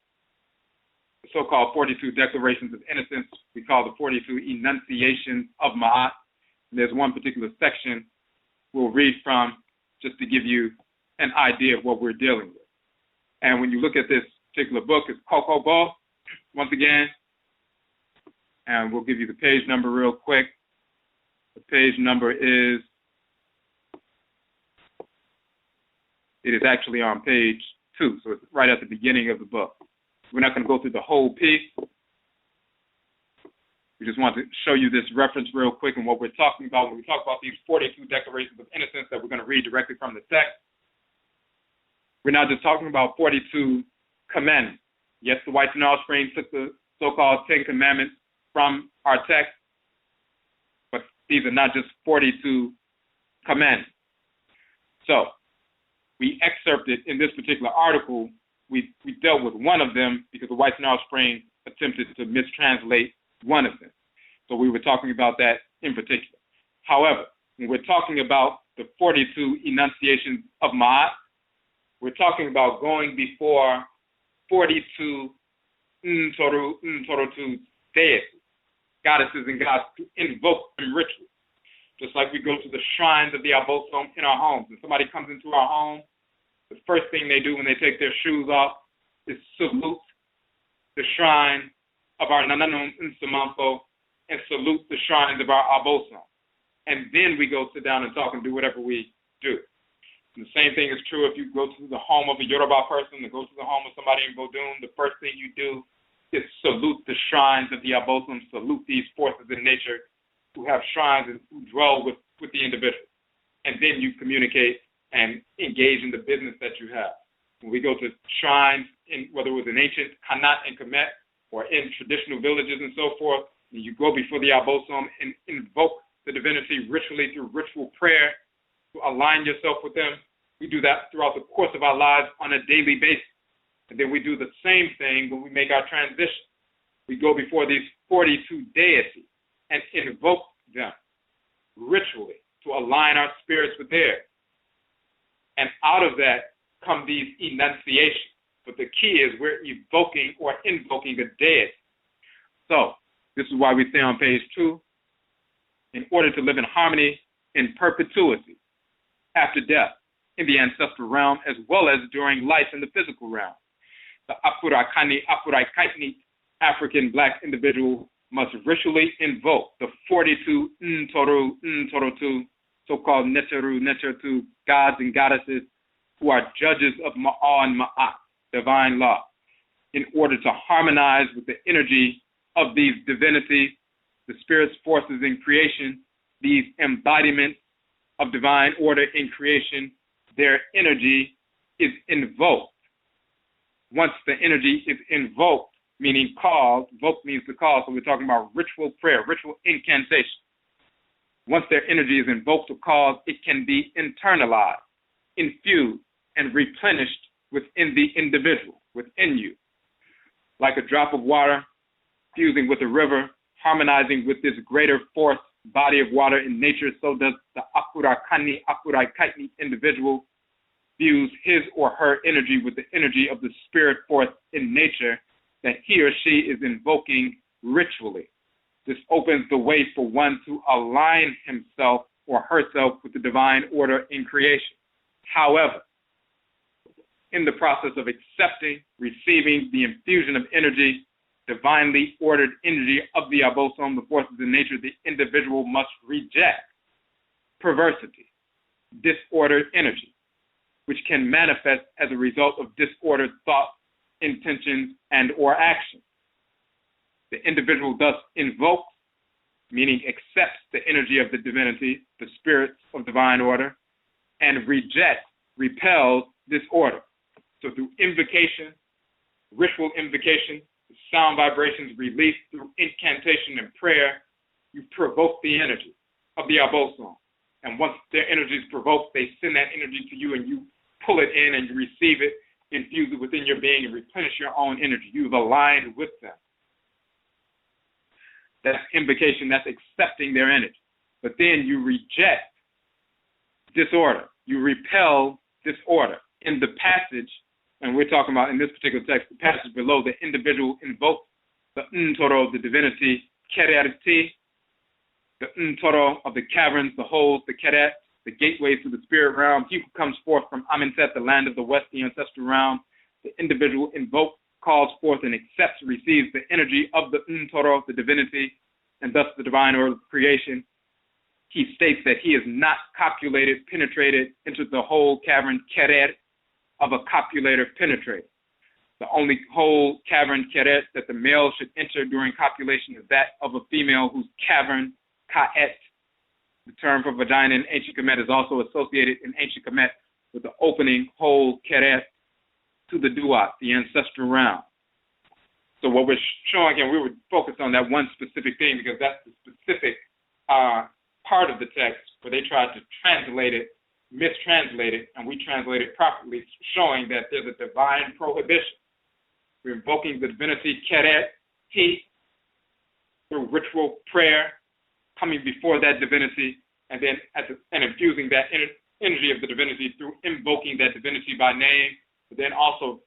the so-called 42 declarations of innocence. We call the 42 enunciations of Ma'at. There's one particular section we'll read from just to give you an idea of what we're dealing with. And when you look at this particular book, it's Koko Ba, once again, and we'll give you the page number real quick. The page number is, it is actually on page 2, so it's right at the beginning of the book. We're not going to go through the whole piece. We just want to show you this reference real quick and what we're talking about when we talk about these 42 declarations of innocence that we're going to read directly from the text. We're not just talking about 42 commandments. Yes, the whites and offspring took the so-called 10 commandments from our text, but these are not just 42 commandments. So we excerpted in this particular article, we dealt with one of them because the whites and offspring attempted to mistranslate one of them. So we were talking about that in particular. However, when we're talking about the 42 enunciations of Ma'at, we're talking about going before 42 Ntorotu deities, goddesses and gods, to invoke them ritually. Just like we go to the shrines of the Abosom in our homes. When somebody comes into our home, the first thing they do when they take their shoes off is salute the shrine of our Nananum Nsamanfo and salute the shrines of our Abosom. And then we go sit down and talk and do whatever we do. And the same thing is true if you go to the home of a Yoruba person, or go to the home of somebody in Bodun, the first thing you do is salute the shrines of the Abosom, salute these forces in nature who have shrines and who dwell with the individual. And then you communicate and engage in the business that you have. When we go to shrines, whether it was in ancient Kanat and Kemet or in traditional villages and so forth, you go before the Abosom and invoke the divinity ritually through ritual prayer to align yourself with them. We do that throughout the course of our lives on a daily basis. And then we do the same thing when we make our transition. We go before these 42 deities and invoke them ritually to align our spirits with theirs. And out of that come these enunciations. But the key is we're evoking or invoking a deity. So this is why we say on page 2, in order to live in harmony in perpetuity after death in the ancestral realm as well as during life in the physical realm, the Afurakani, Afuraitkaitnit, African black individual must ritually invoke the 42 Ntorotu, so-called Neteru, gods and goddesses who are judges of Ma'a and Ma'at, divine law, in order to harmonize with the energy of these divinities, the spirit's forces in creation, these embodiments of divine order in creation, their energy is invoked. Once the energy is invoked, meaning called, voke means to call, so we're talking about ritual prayer, ritual incantation. Once their energy is invoked or called, it can be internalized, infused, and replenished within the individual, within you. Like a drop of water fusing with a river, harmonizing with this greater force body of water in nature, so does the Afurakani, Afuraitkaitnit individual fuse his or her energy with the energy of the spirit force in nature that he or she is invoking ritually. This opens the way for one to align himself or herself with the divine order in creation. However, in the process of accepting, receiving the infusion of energy, divinely ordered energy of the abosom, the forces in nature, the individual must reject perversity, disordered energy, which can manifest as a result of disordered thoughts, intentions, and or actions. The individual thus invokes, meaning accepts the energy of the divinity, the spirits of divine order, and rejects, repels disorder. So through invocation, ritual invocation, sound vibrations released through incantation and prayer, you provoke the energy of the abosom. And once their energy is provoked, they send that energy to you and you pull it in and you receive it, infuse it within your being and replenish your own energy. You've aligned with them. That's invocation, that's accepting their energy. But then you reject disorder. You repel disorder. In the passage, and we're talking about in this particular text, the passage below, the individual invokes the Ntoro of the divinity, Kererti, the Ntoro of the caverns, the holes, the Keret, the gateways to the spirit realm. He who comes forth from Amentet, the land of the west, the ancestral realm. The individual invokes, calls forth, and accepts, receives the energy of the Ntoro, the divinity, and thus the divine order of creation. He states that he is not copulated, penetrated into the whole cavern, Keret, of a copulator penetrated. The only whole cavern, Keret, that the male should enter during copulation is that of a female whose cavern, Ka'et, the term for vagina in ancient Kemet, is also associated in ancient Kemet with the opening whole Keret to the Duat, the ancestral realm. So what we're showing here, we were focused on that one specific thing because that's the specific part of the text where they tried to translate it, mistranslate it, and we translate it properly, showing that there's a divine prohibition. We're invoking the divinity Keret, through ritual prayer, coming before that divinity, and then and infusing that energy of the divinity through invoking that divinity by name, but then also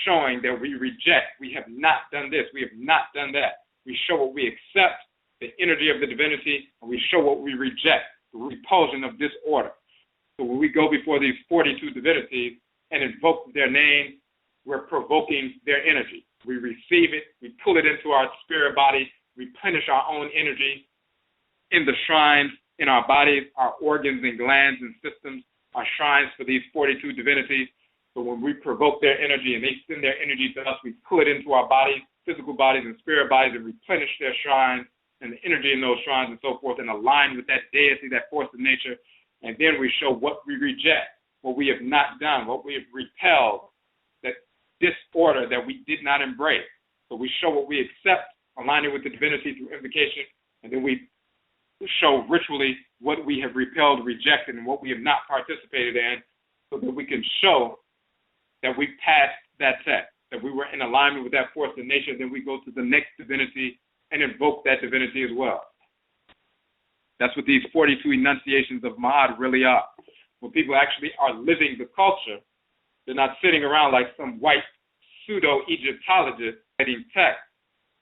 showing that we reject. We have not done this. We have not done that. We show what we accept, the energy of the divinity, and we show what we reject, the repulsion of disorder. So when we go before these 42 divinities and invoke their name, we're provoking their energy. We receive it, we pull it into our spirit body, replenish our own energy in the shrines, in our bodies, our organs and glands and systems, our shrines for these 42 divinities. So when we provoke their energy and they send their energy to us, we pull it into our bodies, physical bodies and spirit bodies, and replenish their shrines and the energy in those shrines and so forth, and align with that deity, that force of nature. And then we show what we reject, what we have not done, what we have repelled, that disorder that we did not embrace. So we show what we accept, aligning with the divinity through invocation, and then we show ritually what we have repelled, rejected, and what we have not participated in, so that we can show that we passed that test, that we were in alignment with that force of nature. Then we go to the next divinity and invoke that divinity as well. That's what these 42 enunciations of Ma'at really are. When people actually are living the culture, they're not sitting around like some white pseudo-Egyptologist writing text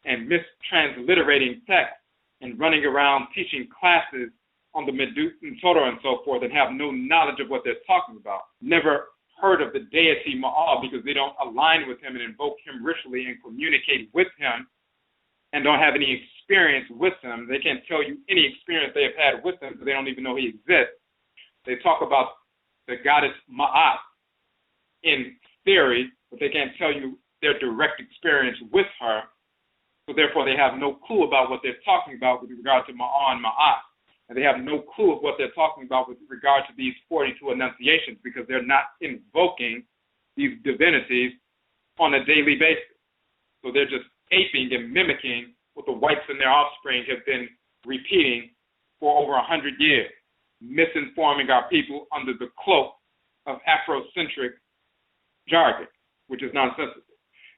and mistransliterating text and running around teaching classes on the Medut and Torah and so forth and have no knowledge of what they're talking about. Never heard of the deity Ma'at because they don't align with him and invoke him ritually and communicate with him and don't have any experience with him. They can't tell you any experience they have had with him because they don't even know he exists. They talk about the goddess Ma'at in theory, but they can't tell you their direct experience with her. So therefore, they have no clue about what they're talking about with regard to Ma'at and Ma'at. and they have no clue of what they're talking about with regard to these 42 enunciations, because they're not invoking these divinities on a daily basis. So they're just aping and mimicking what the whites and their offspring have been repeating for over 100 years, misinforming our people under the cloak of Afrocentric jargon, which is nonsensical.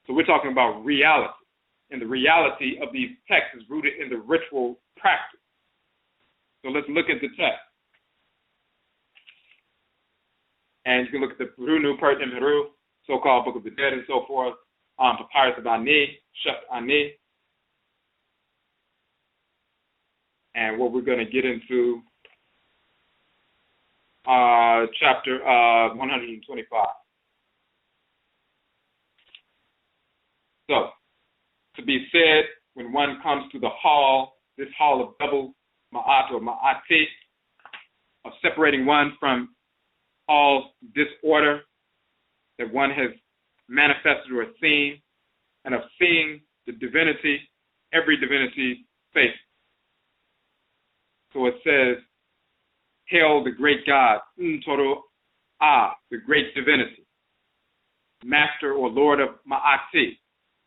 So we're talking about reality, and the reality of these texts is rooted in the ritual practice. So let's look at the text. And you can look at the Perunu, Pert and Peru, so-called Book of the Dead and so forth, Papyrus of Ani, Chef Ani. And what we're going to get into chapter 125. So, to be said, when one comes to the hall, this hall of double ma'at or ma'ati, of separating one from all disorder that one has manifested or seen, and of seeing the divinity, every divinity face. So it says, hail the great God, Ntoro Ah, the great divinity, Master or Lord of Ma'ati.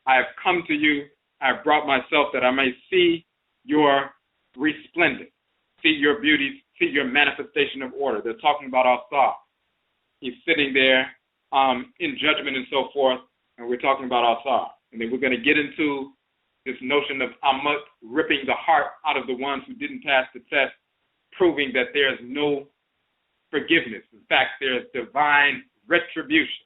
I have come to you, I have brought myself that I may see your resplendence, see your beauty, see your manifestation of order. They're talking about Asa. He's sitting there in judgment and so forth, and we're talking about Asa. And then we're going to get into this notion of Amat ripping the heart out of the ones who didn't pass the test, proving that there's no forgiveness. In fact, there's divine retribution,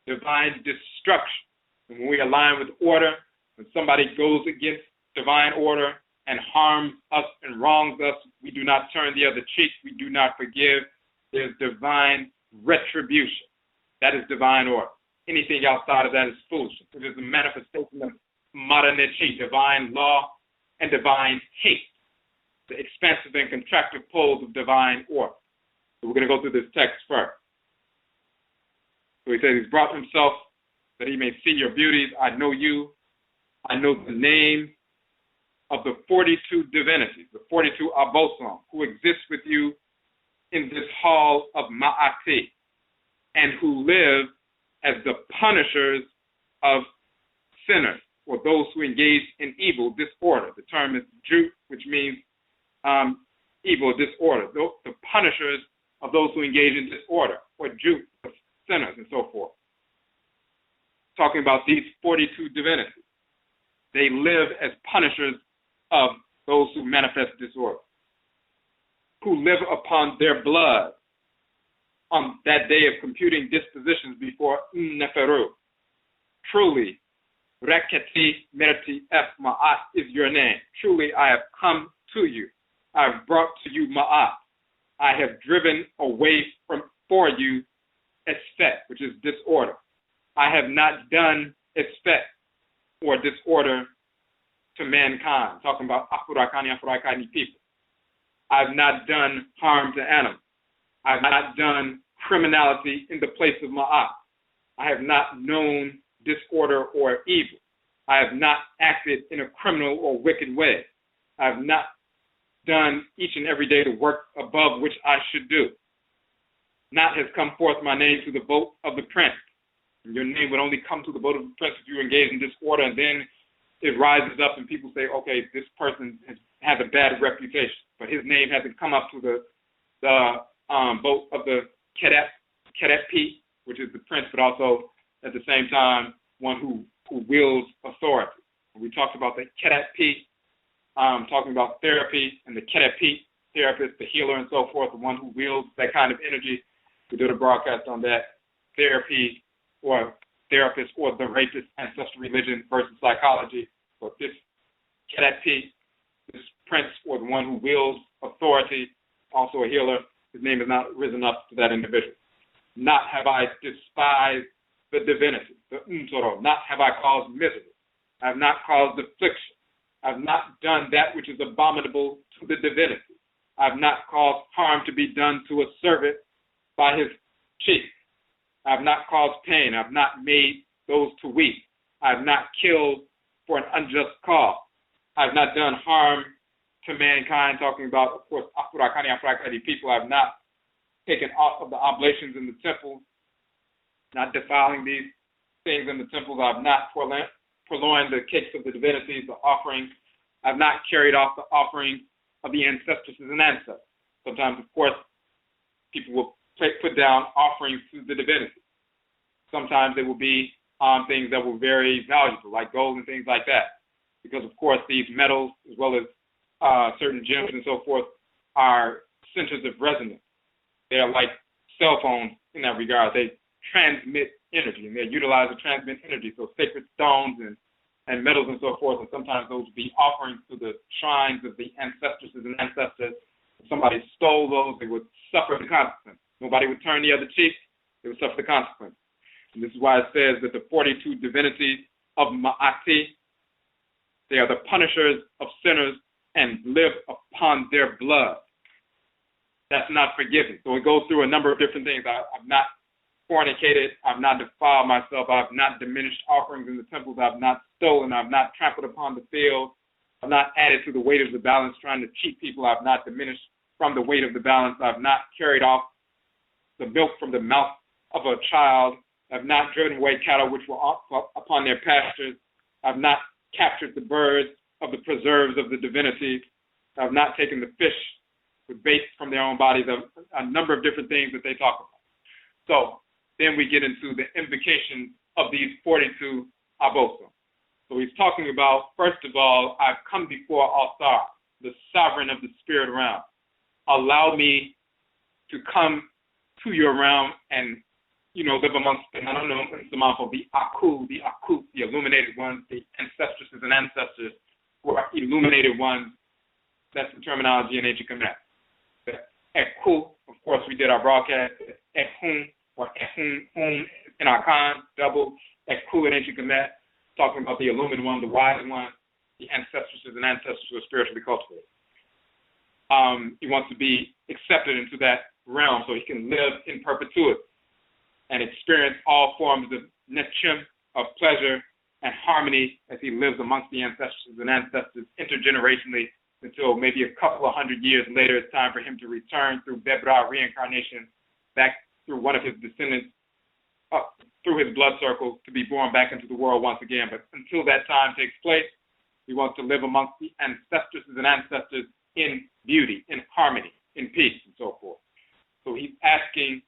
divine destruction. And when we align with order, when somebody goes against divine order and harms us and wrongs us, we do not turn the other cheek, we do not forgive. There's divine retribution. That is divine order. Anything outside of that is foolishness. It is a manifestation of Maranechi, divine law and divine hate, the expansive and contractive poles of divine order. So we're going to go through this text first. So he says, he's brought himself that he may see your beauties. I know you. I know the name of the 42 divinities, the 42 Abosom, who exist with you in this hall of Ma'ati, and who live as the punishers of sinners, or those who engage in evil, disorder. The term is Ju, which means evil, disorder. The punishers of those who engage in disorder, or Ju, sinners, and so forth. Talking about these 42 divinities. They live as punishers of those who manifest disorder, who live upon their blood on that day of computing dispositions before Neferu. Truly, Rekati Merti F Ma'at is your name. Truly, I have come to you. I have brought to you Ma'at. I have driven away for you Esfet, which is disorder. I have not done Esfet or disorder to mankind. Talking about Afurakani, Afuraitkaitnit people. I have not done harm to animals. I have not done criminality in the place of Ma'at. I have not known disorder or evil. I have not acted in a criminal or wicked way. I have not done each and every day the work above which I should do. Not has come forth my name to the vote of the prince. And your name would only come to the vote of the prince if you engage in disorder, and then it rises up and people say, okay, this person has a bad reputation, but his name hasn't come up to the vote of the Kedepi, which is the prince, but also at the same time one who wields authority. We talked about the Kedepi, talking about therapy, and the Kedepi, therapist, the healer, and so forth, the one who wields that kind of energy. We did a broadcast on that. Therapy or therapist or the rapist, ancestral religion versus psychology. But this Kedepi, this prince or the one who wields authority, also a healer, his name has not risen up to that individual. Not have I despised the divinity, the Ntoro. Not have I caused misery. I have not caused affliction. I have not done that which is abominable to the divinity. I have not caused harm to be done to a servant by his chief. I have not caused pain. I have not made those to weep. I have not killed for an unjust cause. I have not done harm to mankind, talking about, of course, Afurakani, Afuraitkaitnit people have not taken off of the oblations in the temples, not defiling these things in the temples. I have not purloined the cakes of the divinities, the offerings. I have not carried off the offerings of the ancestresses and ancestors. Sometimes, of course, people will put down offerings to the divinity. Sometimes it will be things that were very valuable, like gold and things like that. Because, of course, these metals, as well as certain gems and so forth, are centers of resonance. They are like cell phones in that regard. They transmit energy, and they utilize to transmit energy. So sacred stones and metals and so forth, and sometimes those would be offerings to the shrines of the ancestresses and ancestors. If somebody stole those, they would suffer the consequence. Nobody would turn the other cheek. They would suffer the consequence. And this is why it says that the 42 divinities of Ma'ati, they are the punishers of sinners and live upon their blood. That's not forgiven. So it goes through a number of different things. I've not fornicated. I've not defiled myself. I've not diminished offerings in the temples. I've not stolen. I've not trampled upon the field. I've not added to the weight of the balance trying to cheat people. I've not diminished from the weight of the balance. I've not carried off the milk from the mouth of a child. I've not driven away cattle which were upon their pastures. I've not captured the birds of the preserves of the divinities. I've not taken the fish with bait from their own bodies. A number of different things that they talk about. So then we get into the invocation of these 42 abosom. So he's talking about, first of all, I've come before Althar, the sovereign of the spirit realm. Allow me to come to your realm and, live amongst the Aku, the illuminated ones, the ancestresses and ancestors who are illuminated ones. That's the terminology in ancient Kemet. The Eku, of course, we did our broadcast. Ehun, or Ehun in our Khan, double Eku in ancient Kemet, talking about the illuminated one, the wise one, the ancestresses and ancestors who are spiritually cultivated. He wants to be accepted into that realm so he can live in perpetuity and experience all forms of netchim, of pleasure and harmony as he lives amongst the ancestors and ancestors intergenerationally until maybe a couple of hundred years later it's time for him to return through Bebra reincarnation back through one of his descendants, through his blood circle, to be born back into the world once again. But until that time takes place, he wants to live amongst the ancestresses and ancestors in beauty, in harmony, in peace, and so forth. So he's asking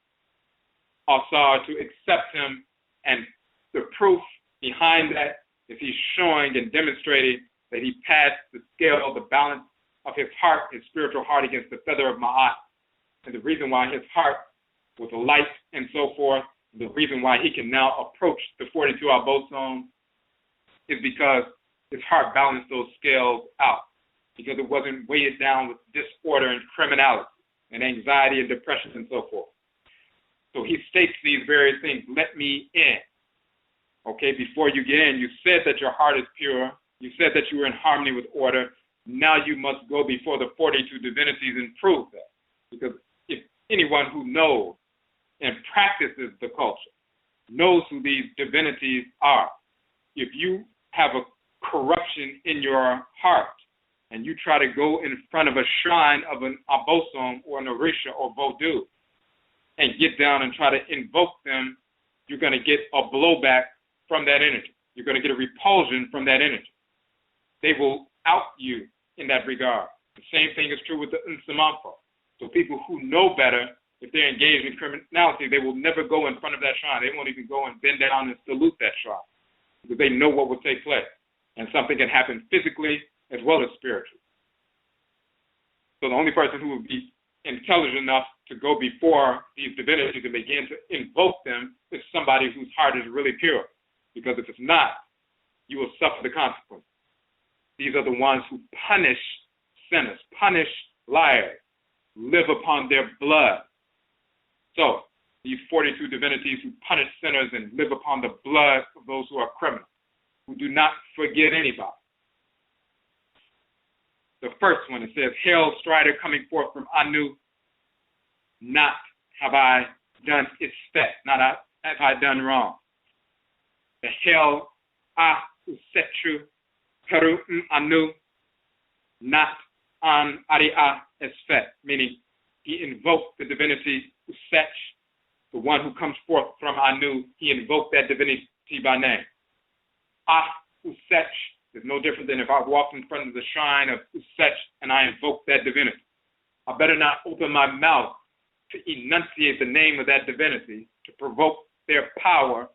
Asar to accept him, and the proof behind that is he's showing and demonstrating that he passed the scale, the balance of his heart, his spiritual heart, against the feather of Ma'at. And the reason why his heart was light and so forth, the reason why he can now approach the 42 abosom is because his heart balanced those scales out, because it wasn't weighted down with disorder and criminality and anxiety and depression and so forth. So he states these various things. Let me in. Okay, before you get in, you said that your heart is pure. You said that you were in harmony with order. Now you must go before the 42 divinities and prove that. Because if anyone who knows and practices the culture knows who these divinities are, if you have a corruption in your heart and you try to go in front of a shrine of an abosom or an orisha or voodoo and get down and try to invoke them, you're going to get a blowback from that energy. You're going to get a repulsion from that energy. They will out you in that regard. The same thing is true with the Nsamanfo. So people who know better, if they're engaged in criminality, they will never go in front of that shrine. They won't even go and bend down and salute that shrine because they know what will take place. And something can happen physically as well as spiritually. So the only person who would be intelligent enough to go before these divinities and begin to invoke them is somebody whose heart is really pure. Because if it's not, you will suffer the consequences. These are the ones who punish sinners, punish liars, live upon their blood. So these 42 divinities who punish sinners and live upon the blood of those who are criminals, who do not forget anybody. The first one, it says, Hail, Strider, coming forth from Anu, not have I done Ispet, not have I done wrong. The Hail, Usetru, Peru Anu, not an aria esfet, meaning he invoked the divinity Usech, the one who comes forth from Anu. He invoked that divinity by name. Usech is no different than if I walked in front of the shrine of Usech and I invoked that divinity. I better not open my mouth to enunciate the name of that divinity, to provoke their power,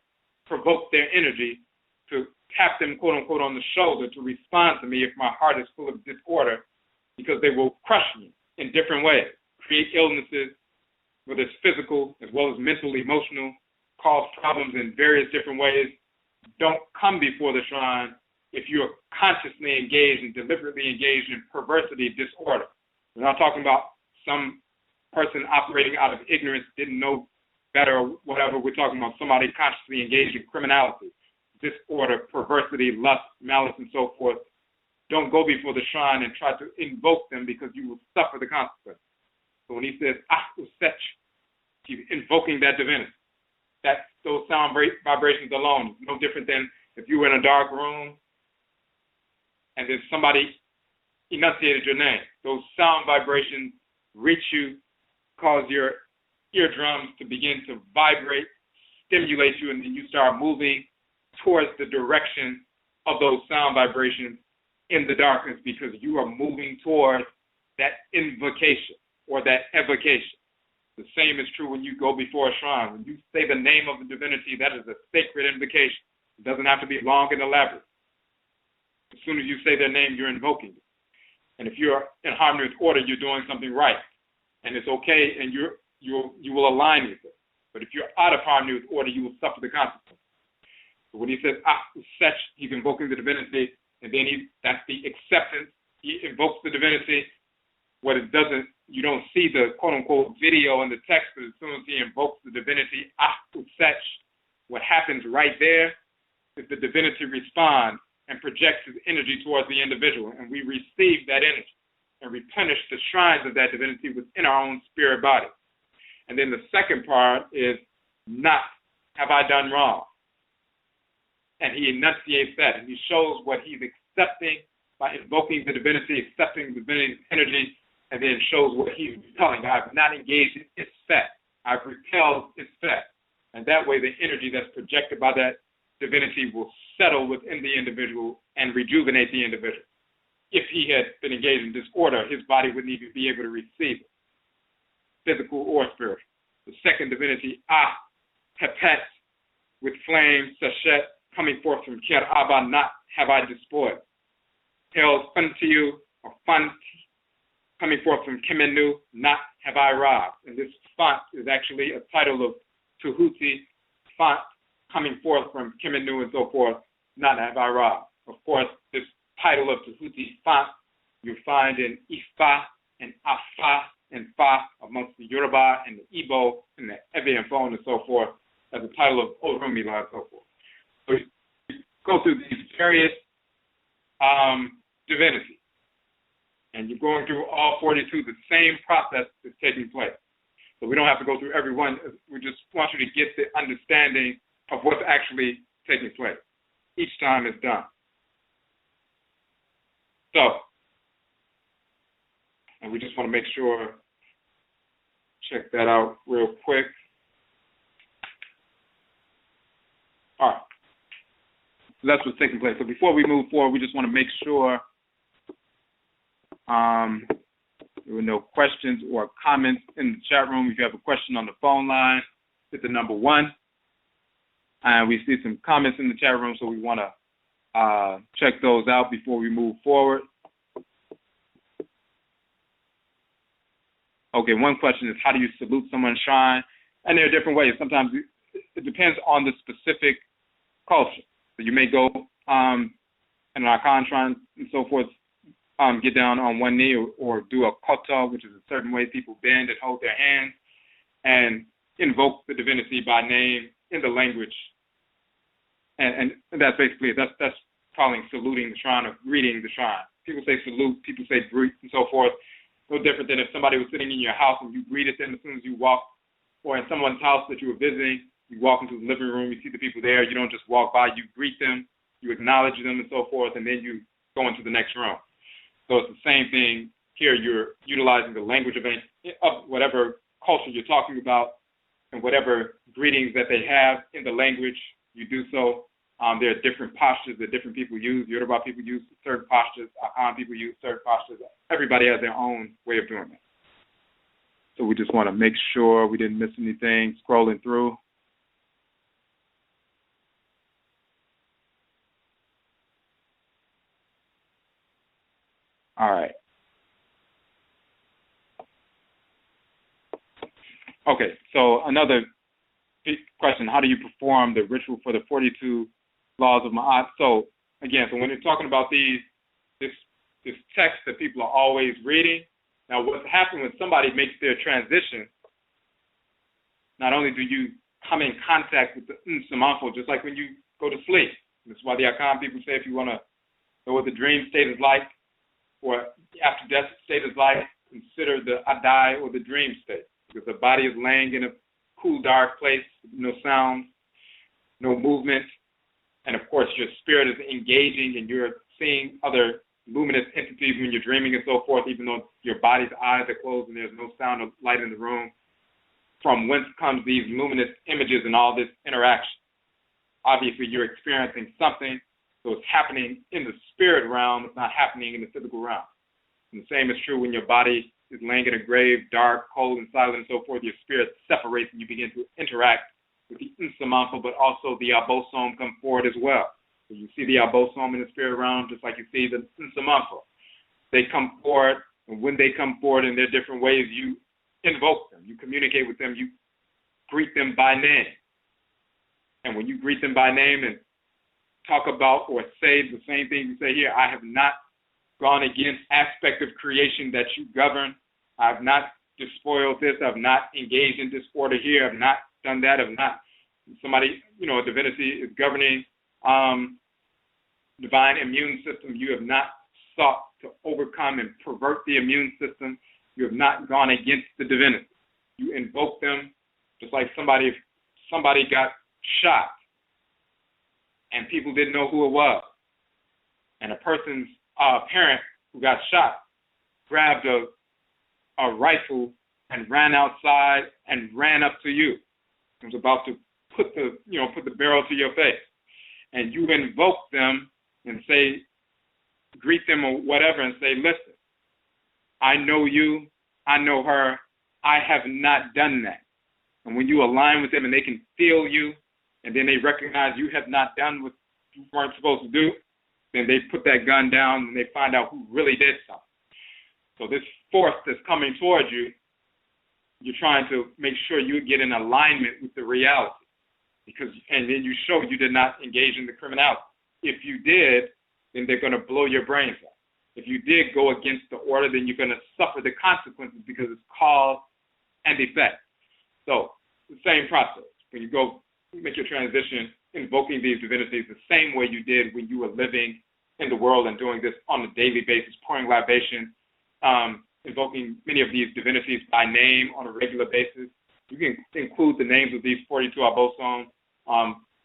provoke their energy, to tap them, quote unquote, on the shoulder to respond to me if my heart is full of disorder, because they will crush me in different ways, create illnesses, whether it's physical as well as mental, emotional, cause problems in various different ways. Don't come before the shrine if you are consciously engaged and deliberately engaged in perversity, disorder. We're not talking about some person operating out of ignorance, didn't know better or whatever. We're talking about somebody consciously engaged in criminality, disorder, perversity, lust, malice, and so forth. Don't go before the shrine and try to invoke them, because you will suffer the consequences. So when he says, Usech, he's invoking that divinity. Those sound vibrations alone is no different than if you were in a dark room and there's somebody enunciated your name. Those sound vibrations reach you, cause your eardrums to begin to vibrate, stimulate you, and then you start moving towards the direction of those sound vibrations in the darkness, because you are moving towards that invocation or that evocation. The same is true when you go before a shrine. When you say the name of the divinity, that is a sacred invocation. It doesn't have to be long and elaborate. As soon as you say their name, you're invoking it. And if you're in harmony with order, you're doing something right. And it's okay, and you will align with it. But if you're out of harmony with order, you will suffer the consequences. So when he says, Usech, he's invoking the divinity, and then that's the acceptance. He invokes the divinity. What it doesn't, you don't see the quote-unquote video in the text, but as soon as he invokes the divinity, Usech, what happens right there is the divinity responds and projects his energy towards the individual, and we receive that energy and replenish the shrines of that divinity within our own spirit body. And then the second part is, not have I done wrong. And he enunciates that, and he shows what he's accepting by invoking the divinity, accepting the divinity's energy, and then shows what he's repelling. I've not engaged in its effect. I've repelled its effect. And that way the energy that's projected by that divinity will settle within the individual and rejuvenate the individual. If he had been engaged in disorder, his body wouldn't even be able to receive it, physical or spiritual. The second divinity, Pepet, with flame, Sachet, coming forth from Ker Abba, not have I despoiled. Hail Fantiu, or Fant, coming forth from Kemenu, not have I robbed. And this Fant is actually a title of Tuhuti, Fant, coming forth from Kemenu and so forth, not have I robbed. Of course, this title of Tuhuti, Fant, you find in Ifa and Afa and Fa amongst the Yoruba and the Igbo and the Ebe and Fon and so forth, as a title of Orumila and so forth. So you go through these various divinities, and you're going through all 42. The same process is taking place. So we don't have to go through every one. We just want you to get the understanding of what's actually taking place each time it's done. So, and we just want to make sure, check that out real quick. All right. So that's what's taking place. So before we move forward, we just want to make sure there were no questions or comments in the chat room. If you have a question on the phone line, hit the number 1. And we see some comments in the chat room, so we want to check those out before we move forward. Okay, one question is, how do you salute someone's shrine? And there are different ways. Sometimes it depends on the specific culture. So you may go in an Arkan shrine and so forth, get down on one knee or do a kota, which is a certain way people bend and hold their hands and invoke the divinity by name in the language. And that's basically it. That's calling saluting the shrine or greeting the shrine. People say salute, people say greet and so forth. No different than if somebody was sitting in your house and you greeted them as soon as you walk, or in someone's house that you were visiting, you walk into the living room, you see the people there, you don't just walk by, you greet them, you acknowledge them and so forth, and then you go into the next room. So it's the same thing here you're utilizing the language of whatever culture you're talking about, and whatever greetings that they have in the language, you do so. There are different postures that different people use. Yoruba people use certain postures. Akan people use certain postures. Everybody has their own way of doing it. So we just want to make sure we didn't miss anything scrolling through. All right. Okay, so another question, how do you perform the ritual for the 42 laws of Ma'at? So again, so when you're talking about this text that people are always reading, now what's happening when somebody makes their transition, not only do you come in contact with the Nsamanfo, just like when you go to sleep. That's why the Akan people say if you want to know what the dream state is like, or after death state is like, consider the Adai or the dream state. Because the body is laying in a cool, dark place, no sound, no movement, and of course your spirit is engaging and you're seeing other luminous entities when you're dreaming and so forth, even though your body's eyes are closed and there's no sound or light in the room. From whence comes these luminous images and all this interaction? Obviously you're experiencing something, so it's happening in the spirit realm, it's not happening in the physical realm. And the same is true when your body is laying in a grave, dark, cold, and silent, and so forth. Your spirit separates and you begin to interact with the Nsamanfo, but also the Abosom come forward as well. So you see the Abosom in the spirit realm just like you see the Nsamanfo. They come forward, and when they come forward in their different ways, you invoke them, you communicate with them, you greet them by name. And when you greet them by name and talk about or say the same thing you say here, I have not gone against aspect of creation that you govern. I've not despoiled this. I've not engaged in disorder here. I've not done that. I've not, somebody, a divinity is governing divine immune system. You have not sought to overcome and pervert the immune system. You have not gone against the divinity. You invoke them just like if somebody got shot and people didn't know who it was. And a person's parent who got shot grabbed a rifle and ran outside and ran up to you. He was about to put the barrel to your face. And you invoke them and say, greet them or whatever and say, listen, I know you, I know her, I have not done that. And when you align with them and they can feel you, and then they recognize you have not done what you weren't supposed to do, then they put that gun down and they find out who really did something. So this force that's coming towards you, you're trying to make sure you get in alignment with the reality. And then you show you did not engage in the criminality. If you did, then they're going to blow your brains out. If you did go against the order, then you're going to suffer the consequences because it's cause and effect. So the same process. When you go make your transition, invoking these divinities the same way you did when you were living in the world and doing this on a daily basis, pouring libation, invoking many of these divinities by name on a regular basis. You can include the names of these 42 Abosom.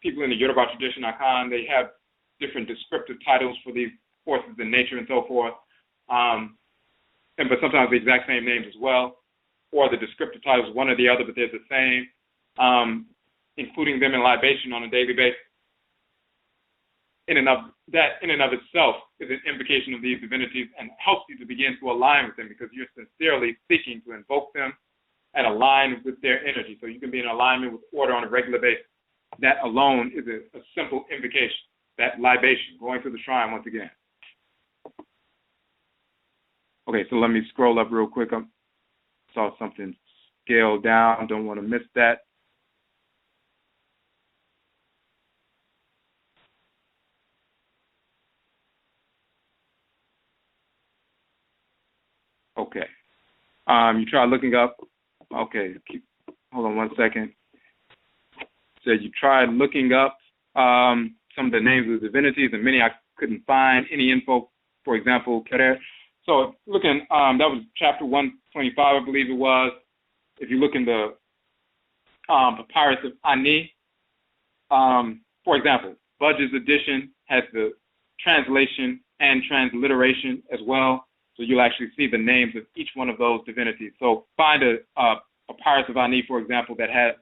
People in the Yoruba tradition, Akan, they have different descriptive titles for these forces in nature and so forth, but sometimes the exact same names as well, or the descriptive titles, one or the other, but they're the same, including them in libation on a daily basis. In and of itself is an invocation of these divinities and helps you to begin to align with them because you're sincerely seeking to invoke them and align with their energy. So you can be in alignment with order on a regular basis. That alone is a simple invocation, that libation, going to the shrine once again. Okay, so let me scroll up real quick. I saw something scaled down. Don't want to miss that. Okay. You try looking up. Okay, hold on one second. So you tried looking up some of the names of the divinities, and many I couldn't find any info. For example, Kere. So looking, that was chapter 125, I believe it was. If you look in the Papyrus of Ani, for example, Budge's edition has the translation and transliteration as well. So you'll actually see the names of each one of those divinities. So find a Papyrus of Ani, for example, that has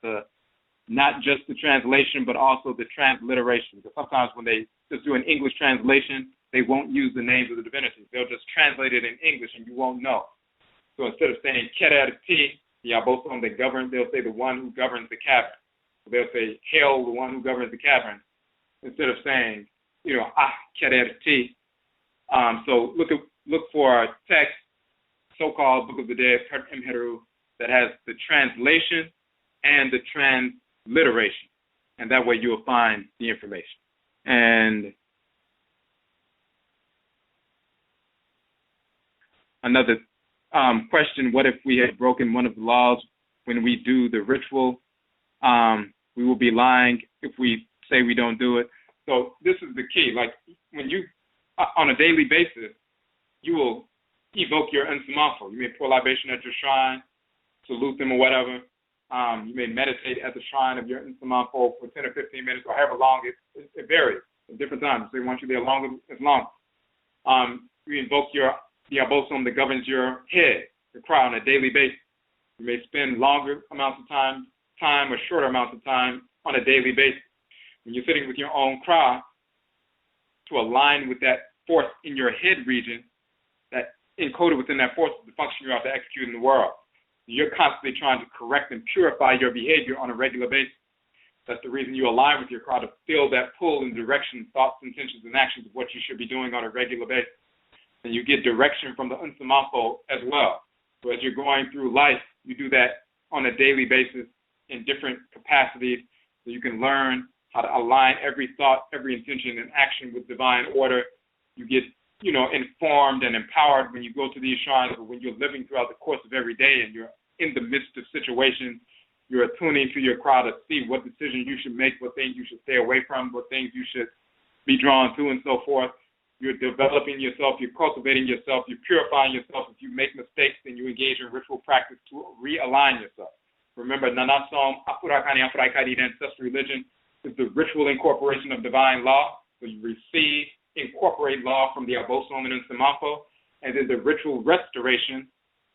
not just the translation, but also the transliteration. Because sometimes when they just do an English translation, they won't use the names of the divinities. They'll just translate it in English and you won't know. So instead of saying Kererti, the Abosom that governs, they'll say the one who governs the cavern. So they'll say, hail the one who governs the cavern, instead of saying, Kererti. So look for a text, so-called Book of the Dead, Pert Imheru, that has the translation and the transliteration. And that way you'll find the information. And another question, what if we had broken one of the laws when we do the ritual? We will be lying if we say we don't do it. So this is the key. Like when you, on a daily basis, you will evoke your Nsamafo. You may pour libation at your shrine, salute them or whatever. You may meditate at the shrine of your Nsamafo for 10 or 15 minutes or however long it varies at different times. So they want you there longer, as long. You invoke the abosom that governs your head, your cry, on a daily basis. You may spend longer amounts of time or shorter amounts of time on a daily basis. When you're sitting with your own cry, to align with that force in your head region, that encoded within that force is the function you have to execute in the world. You're constantly trying to correct and purify your behavior on a regular basis. That's the reason you align with your cry, to feel that pull in direction, thoughts, intentions, and actions of what you should be doing on a regular basis. And you get direction from the Nsamafo as well. So as you're going through life, you do that on a daily basis in different capacities, so you can learn how to align every thought, every intention, and action with divine order. You get, informed and empowered when you go to these shrines, or when you're living throughout the course of every day and you're in the midst of situations, you're attuning to your cry to see what decisions you should make, what things you should stay away from, what things you should be drawn to, and so forth. You're developing yourself, you're cultivating yourself, you're purifying yourself. If you make mistakes, then you engage in ritual practice to realign yourself. Remember, Nanasom, Afurakani, Afuraitkaitnit, ancestral religion, is the ritual incorporation of divine law. So you incorporate law from the Abosom and Nsamafo, and then the ritual restoration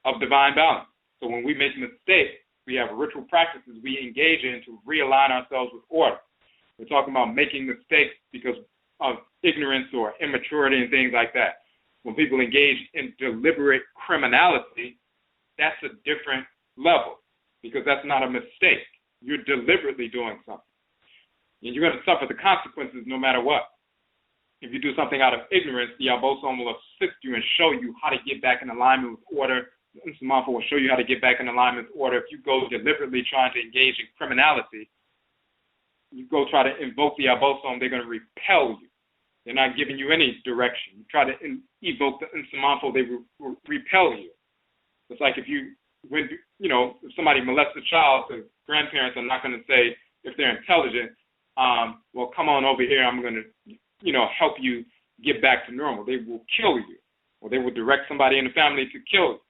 of divine balance. So when we make mistakes, we have ritual practices we engage in to realign ourselves with order. We're talking about making mistakes because of ignorance or immaturity and things like that. When people engage in deliberate criminality, that's a different level, because that's not a mistake. You're deliberately doing something. And you're going to suffer the consequences no matter what. If you do something out of ignorance, the Abosom will assist you and show you how to get back in alignment with order. The Nsamafo will show you how to get back in alignment with order. If you go deliberately trying to engage in criminality, you go try to invoke the Abosom, they're going to repel you. They're not giving you any direction. You try to evoke the Nsamafo, they will repel you. It's like if somebody molests a child, the grandparents are not going to say, if they're intelligent, well, come on over here, I'm going to, help you get back to normal. They will kill you, or they will direct somebody in the family to kill you.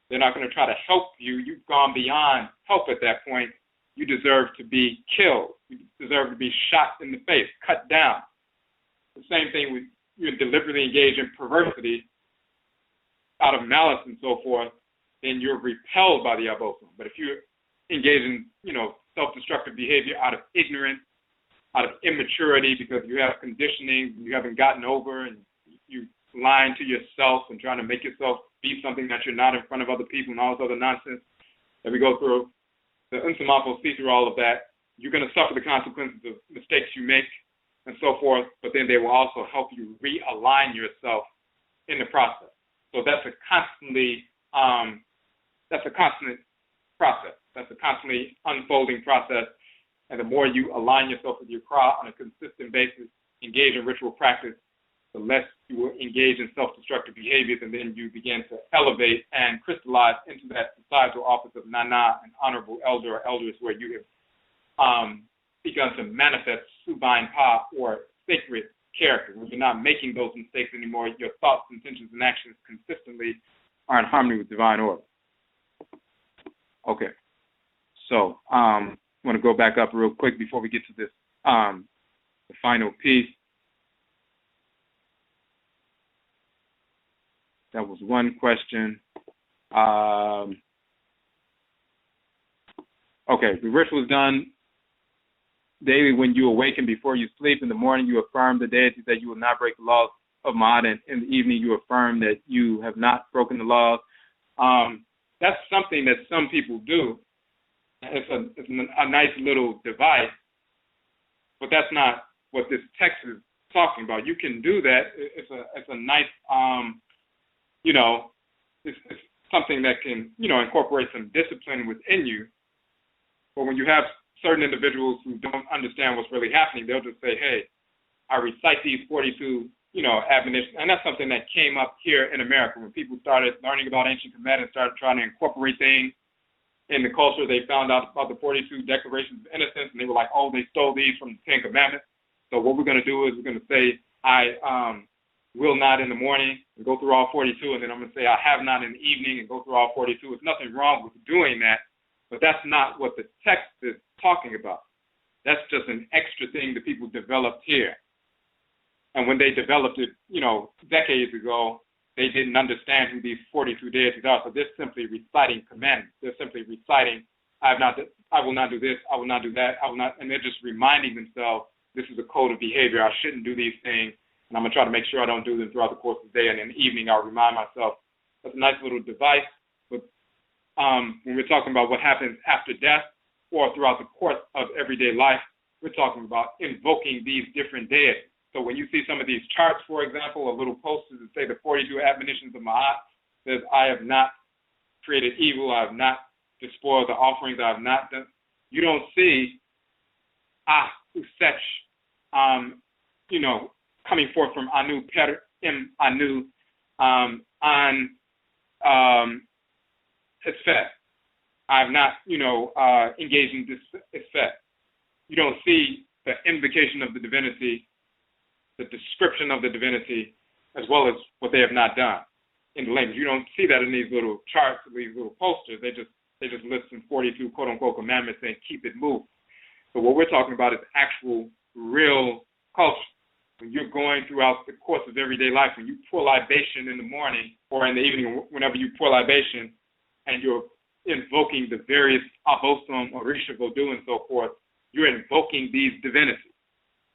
They're not going to try to help you. You've gone beyond help at that point. You deserve to be killed. You deserve to be shot in the face, cut down. The same thing with you deliberately engage in perversity out of malice and so forth, then you're repelled by the Abosom. But if you engage in, self-destructive behavior out of ignorance, out of immaturity, because you have conditioning you haven't gotten over, and you lying to yourself and trying to make yourself be something that you're not in front of other people and all this other nonsense that we go through, the Nsamafo see through all of that. You're going to suffer the consequences of mistakes you make and so forth, but then they will also help you realign yourself in the process. So that's a constant process. That's a constantly unfolding process. And the more you align yourself with your cry on a consistent basis, engage in ritual practice, the less you will engage in self-destructive behaviors, and then you begin to elevate and crystallize into that societal office of Nana, an honorable elder or elders, where you have begun to manifest Subain Pa, or sacred character. When you're not making those mistakes anymore, your thoughts, intentions, and actions consistently are in harmony with divine order. Okay. So I want to go back up real quick before we get to this, the final piece. That was one question. Okay, the ritual is done daily when you awaken before you sleep. In the morning, you affirm the deity that you will not break the laws of Ma'at, and in the evening, you affirm that you have not broken the laws. That's something that some people do. It's a nice little device, but that's not what this text is talking about. You can do that. It's a nice, it's something that can, incorporate some discipline within you. But when you have certain individuals who don't understand what's really happening, they'll just say, hey, I recite these 42, admonitions. And that's something that came up here in America when people started learning about ancient Kemet and started trying to incorporate things in the culture. They found out about the 42 declarations of innocence, and they were like, oh, they stole these from the Ten Commandments. So what we're going to do is we're going to say, I will not in the morning and go through all 42, and then I'm going to say I have not in the evening and go through all 42. There's nothing wrong with doing that, but that's not what the text is talking about. That's just an extra thing that people developed here. And when they developed it, decades ago, they didn't understand who these 42 deities are. So they're simply reciting commandments. They're simply reciting, I will not do this, I will not do that, I will not, and they're just reminding themselves, this is a code of behavior. I shouldn't do these things, and I'm going to try to make sure I don't do them throughout the course of the day. And in the evening, I'll remind myself. That's a nice little device. But when we're talking about what happens after death or throughout the course of everyday life, we're talking about invoking these different deities. So when you see some of these charts, for example, or little posters that say the 42 admonitions of Ma'at, says, I have not created evil, I have not despoiled the offerings, I have not done. You don't see Usech, coming forth from Anu Per Im Anu An Esfet. I have not, engaged in this Esfet. You don't see the invocation of the divinity, the description of the divinity, as well as what they have not done in the language. You don't see that in these little charts, these little posters. They just list some 42 quote unquote commandments saying keep it moving. So what we're talking about is actual, real culture. When you're going throughout the course of everyday life, when you pour libation in the morning or in the evening, whenever you pour libation, and you're invoking the various abosom, orisha, voodoo, and so forth, you're invoking these divinities.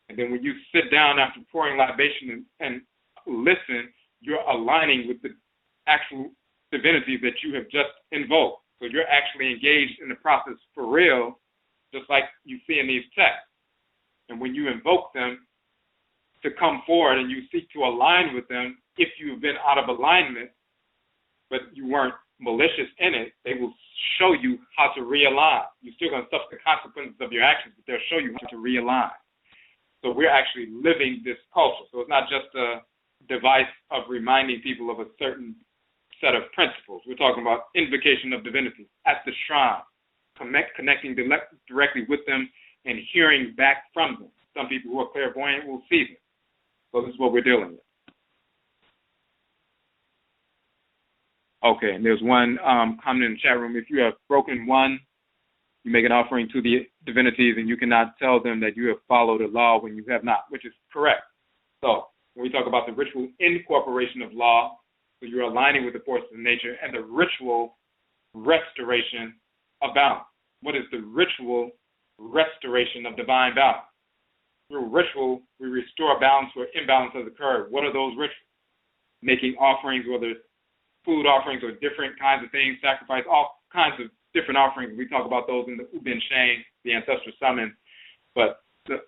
And then when you sit down after pouring libation and listen, you're aligning with the actual divinities that you have just invoked. So you're actually engaged in the process for real, just like you see in these texts. And when you invoke them to come forward and you seek to align with them, if you've been out of alignment, but you weren't malicious in it, they will show you how to realign. You're still going to suffer the consequences of your actions, but they'll show you how to realign. So we're actually living this culture. So it's not just a device of reminding people of a certain set of principles. We're talking about invocation of divinity at the shrine, connecting directly with them and hearing back from them. Some people who are clairvoyant will see them. So this is what we're dealing with. Okay, and there's one comment in the chat room. If you have broken one, you make an offering to the divinities, and you cannot tell them that you have followed the law when you have not, which is correct. So when we talk about the ritual incorporation of law, so you're aligning with the forces of nature, and the ritual restoration of balance. What is the ritual restoration of divine balance? Through ritual, we restore balance where imbalance has occurred. What are those rituals? Making offerings, whether it's food offerings or different kinds of things, sacrifice, all kinds of different offerings. We talk about those in the Ubin Shane, the ancestral summons. But the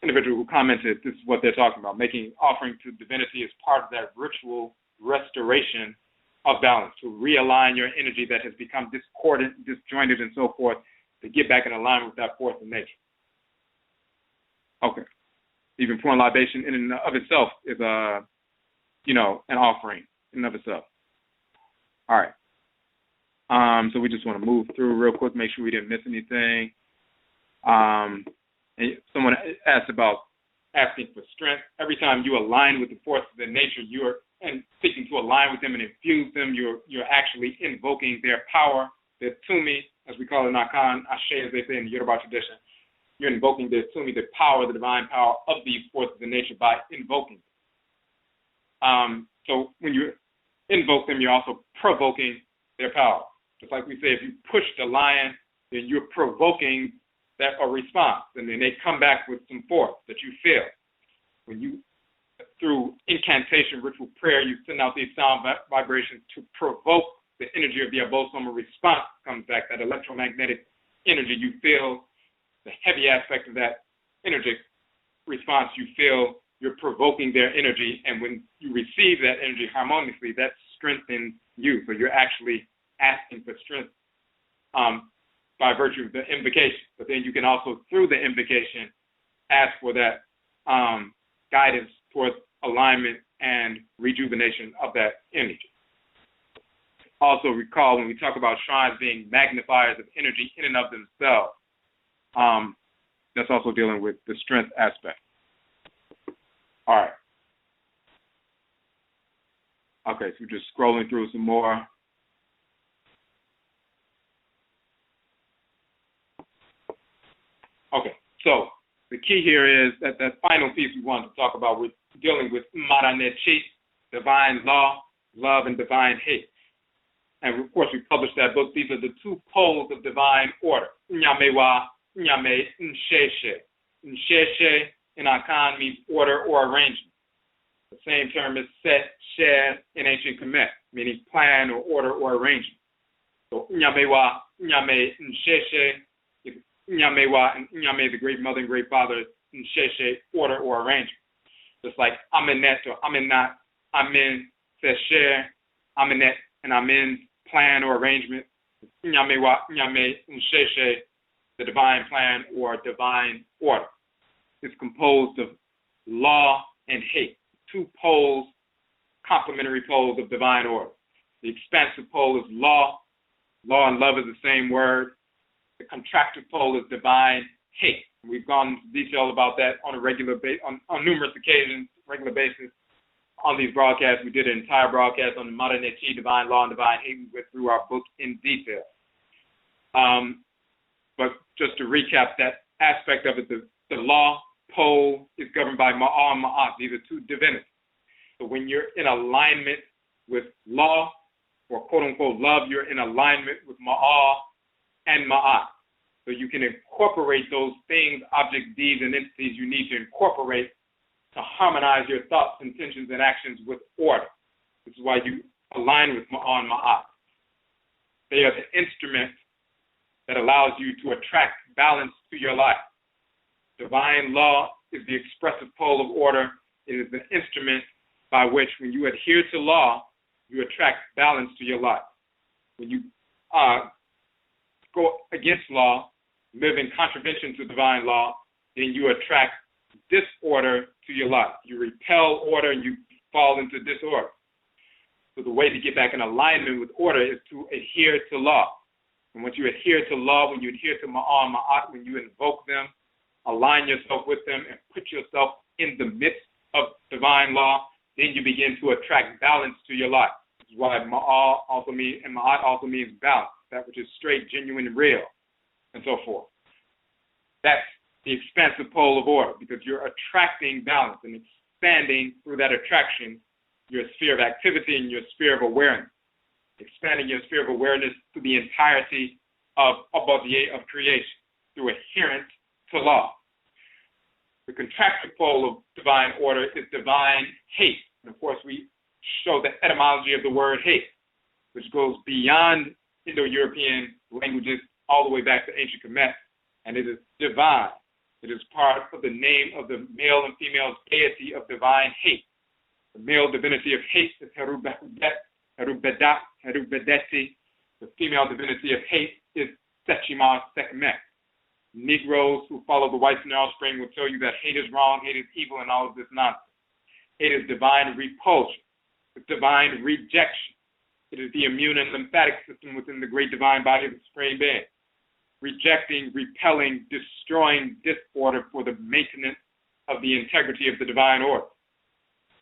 individual who commented, this is what they're talking about. Making offering to divinity is part of that ritual restoration of balance, to realign your energy that has become discordant, disjointed, and so forth, to get back in alignment with that force of nature. Okay. Even pouring libation in and of itself is an offering in and of itself. All right. So we just want to move through real quick, make sure we didn't miss anything. And someone asked about asking for strength. Every time you align with the forces in nature, you're seeking to align with them and infuse them. You're actually invoking their power, their tumi, as we call it in Akan, Ashe, as they say in the Yoruba tradition. You're invoking their tumi, the power, the divine power of these forces in nature by invoking them. So when you're invoke them, you're also provoking their power. Just like we say, if you push the lion, then you're provoking that a response, and then they come back with some force that you feel. When you, through incantation, ritual prayer, you send out these sound vibrations to provoke the energy of the abosom. A response comes back, that electromagnetic energy. You feel the heavy aspect of that energy response. You feel you're provoking their energy, and when you receive that energy harmoniously, that strengthens you. So you're actually asking for strength by virtue of the invocation. But then you can also, through the invocation, ask for that guidance towards alignment and rejuvenation of that energy. Also recall, when we talk about shrines being magnifiers of energy in and of themselves, that's also dealing with the strength aspect. All right. Okay, so just scrolling through some more. Okay, so the key here is that final piece we wanted to talk about, we're dealing with Nyamewaa-Nyame, divine law, love, and divine hate. And of course, we published that book. These are the two poles of divine order. Nyamewaa-Nyame Nhyehyee. Nhyehyee in Afurakani means order or arrangement. The same term is set, share in ancient Kemet, meaning plan or order or arrangement. So Nyamewaa-Nyame Nhyehyee is Nyamewaa, and Nyame, the great mother and great father, Nhyehyee, order or arrangement. Just like Amenet or Amenat, Amen, Sesher, Amenet, and Amen, plan or arrangement. Nyamewaa-Nyame Nhyehyee, the divine plan or divine order. It's composed of law and hate, two poles, complementary poles of divine order. The expansive pole is law. Law and love is the same word. The contractive pole is divine hate. We've gone into detail about that on a regular on numerous occasions, regular basis. On these broadcasts, we did an entire broadcast on the Nyamewaa-Nyame, divine law and divine hate. We went through our book in detail. But just to recap that aspect of it, the law pole is governed by Ma'ah and Ma'at. These are two divinities. So when you're in alignment with law, or quote-unquote love, you're in alignment with Ma'ah and Ma'at. So you can incorporate those things, objects, deeds, and entities you need to incorporate to harmonize your thoughts, intentions, and actions with order. This is why you align with Ma'ah and Ma'at. They are the instrument that allows you to attract balance to your life. Divine law is the expressive pole of order. It is the instrument by which, when you adhere to law, you attract balance to your life. When you go against law, live in contravention to divine law, then you attract disorder to your life. You repel order and you fall into disorder. So the way to get back in alignment with order is to adhere to law. And once you adhere to law, when you adhere to Ma'ah and Ma'at, when you invoke them, align yourself with them, and put yourself in the midst of divine law, then you begin to attract balance to your life. This is why Ma'ah also means, and Ma'at also means balance, that which is straight, genuine, and real, and so forth. That's the expansive pole of order, because you're attracting balance and expanding through that attraction your sphere of activity and your sphere of awareness, expanding your sphere of awareness to the entirety of creation through adherence to law. The contractive pole of divine order is divine hate. And of course, we show the etymology of the word hate, which goes beyond Indo-European languages all the way back to ancient Kemet, and it is divine. It is part of the name of the male and female deity of divine hate. The male divinity of hate is Herubedat, Herubedeti. The female divinity of hate is Sechima Sekhmet. Negroes who follow the white and offspring will tell you that hate is wrong, hate is evil, and all of this nonsense. Hate is divine repulsion. It's divine rejection. It is the immune and lymphatic system within the great divine body of the Supreme Being. Rejecting, repelling, destroying disorder for the maintenance of the integrity of the divine order.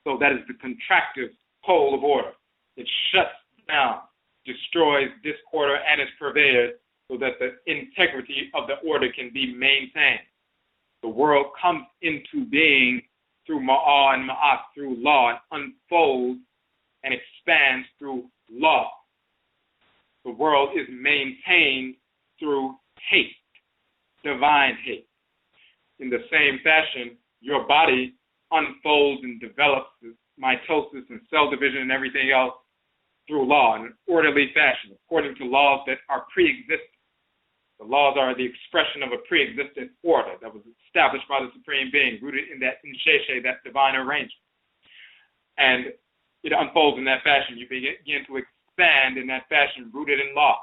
So that is the contractive pole of order. It shuts down, destroys disorder and its purveyors so that the integrity of the order can be maintained. The world comes into being through Ma'ah and Ma'at, through law, and unfolds and expands through law. The world is maintained through hate, divine hate. In the same fashion, your body unfolds and develops mitosis and cell division and everything else through law in an orderly fashion, according to laws that are pre-existent. The laws are the expression of a pre-existent order that was established by the Supreme Being, rooted in that Nhyehyee, that divine arrangement. And it unfolds in that fashion. You begin to expand in that fashion, rooted in law.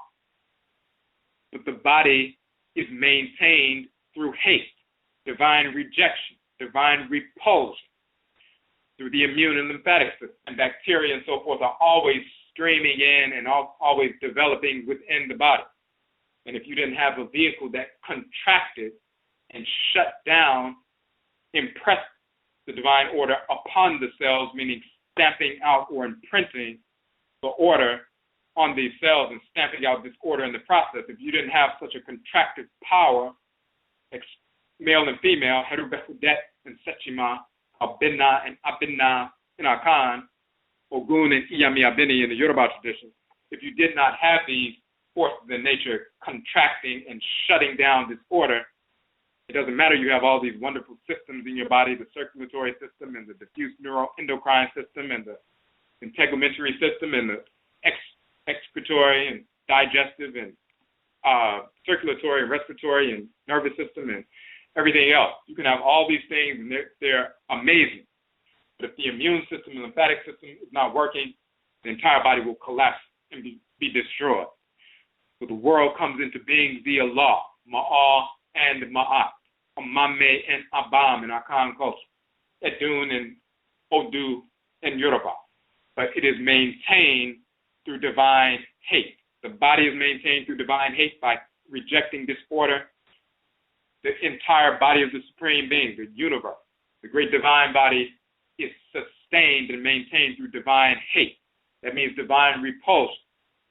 But the body is maintained through hate, divine rejection, divine repulsion, through the immune and lymphatic system. And bacteria and so forth are always streaming in and always developing within the body. And if you didn't have a vehicle that contracted and shut down, impressed the divine order upon the cells, meaning stamping out or imprinting the order on these cells and stamping out this order in the process, if you didn't have such a contractive power, male and female, Herubehudet and Sechima, Abinna and Abinna in Akan, Ogun and Iyami-Abini in the Yoruba tradition, if you did not have these forces in nature contracting and shutting down this order, it doesn't matter you have all these wonderful systems in your body, the circulatory system and the diffuse neuroendocrine system and the integumentary system and the excretory and digestive and circulatory and respiratory and nervous system and everything else. You can have all these things and they're amazing. But if the immune system and lymphatic system is not working, the entire body will collapse and be destroyed. So the world comes into being via law, Ma'a and Ma'at, Amame and Abam in Akan culture, Edun and Odu and Yoruba. But it is maintained through divine hate. The body is maintained through divine hate by rejecting disorder. The entire body of the Supreme Being, the universe, the great divine body, is sustained and maintained through divine hate. That means divine repulsion.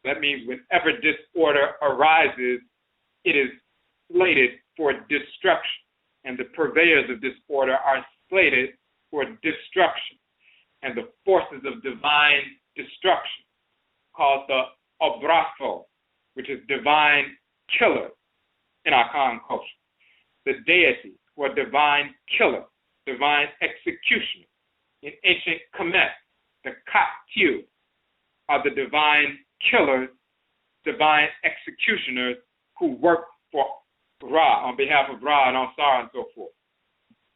That means whenever disorder arises, it is slated for destruction. And the purveyors of disorder are slated for destruction. And the forces of divine destruction, called the overthrow, which is divine killer in our Akan culture. The deities were divine killer, divine executioner. In ancient Kemet, the Katu are the divine killers, divine executioners who work for Ra, on behalf of Ra and Ansar and so forth.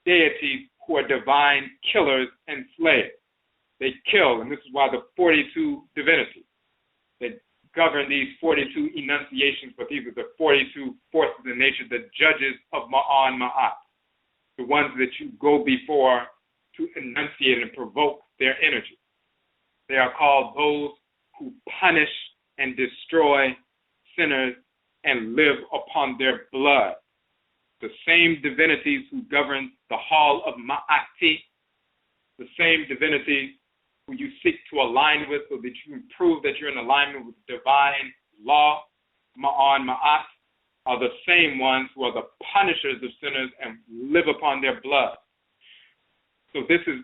Deities who are divine killers and slaves. They kill, and this is why the 42 divinities that govern these 42 enunciations, but these are the 42 forces in nature, the judges of Ma'an Ma'at, the ones that you go before to enunciate and provoke their energy. They are called those who punish and destroy sinners and live upon their blood. The same divinities who govern the hall of Ma'ati, the same divinities who you seek to align with so that you can prove that you're in alignment with divine law, Ma'an Ma'at, are the same ones who are the punishers of sinners and live upon their blood. So this is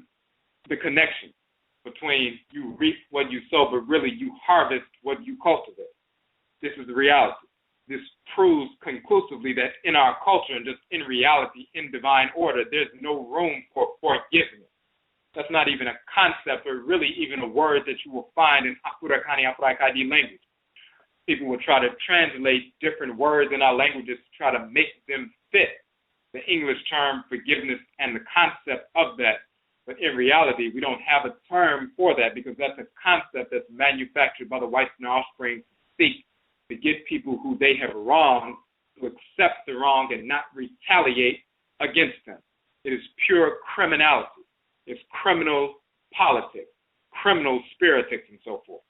the connection between you reap what you sow, but really you harvest what you cultivate. This is the reality. This proves conclusively that in our culture and just in reality, in divine order, there's no room for forgiveness. That's not even a concept or really even a word that you will find in Afurakani, Afuraitkaitnit language. People will try to translate different words in our languages to try to make them fit the English term forgiveness and the concept of that. But in reality, we don't have a term for that because that's a concept that's manufactured by the whites and their offspring to seek to get people who they have wronged to accept the wrong and not retaliate against them. It is pure criminality. It's criminal politics, criminal spiritics, and so forth.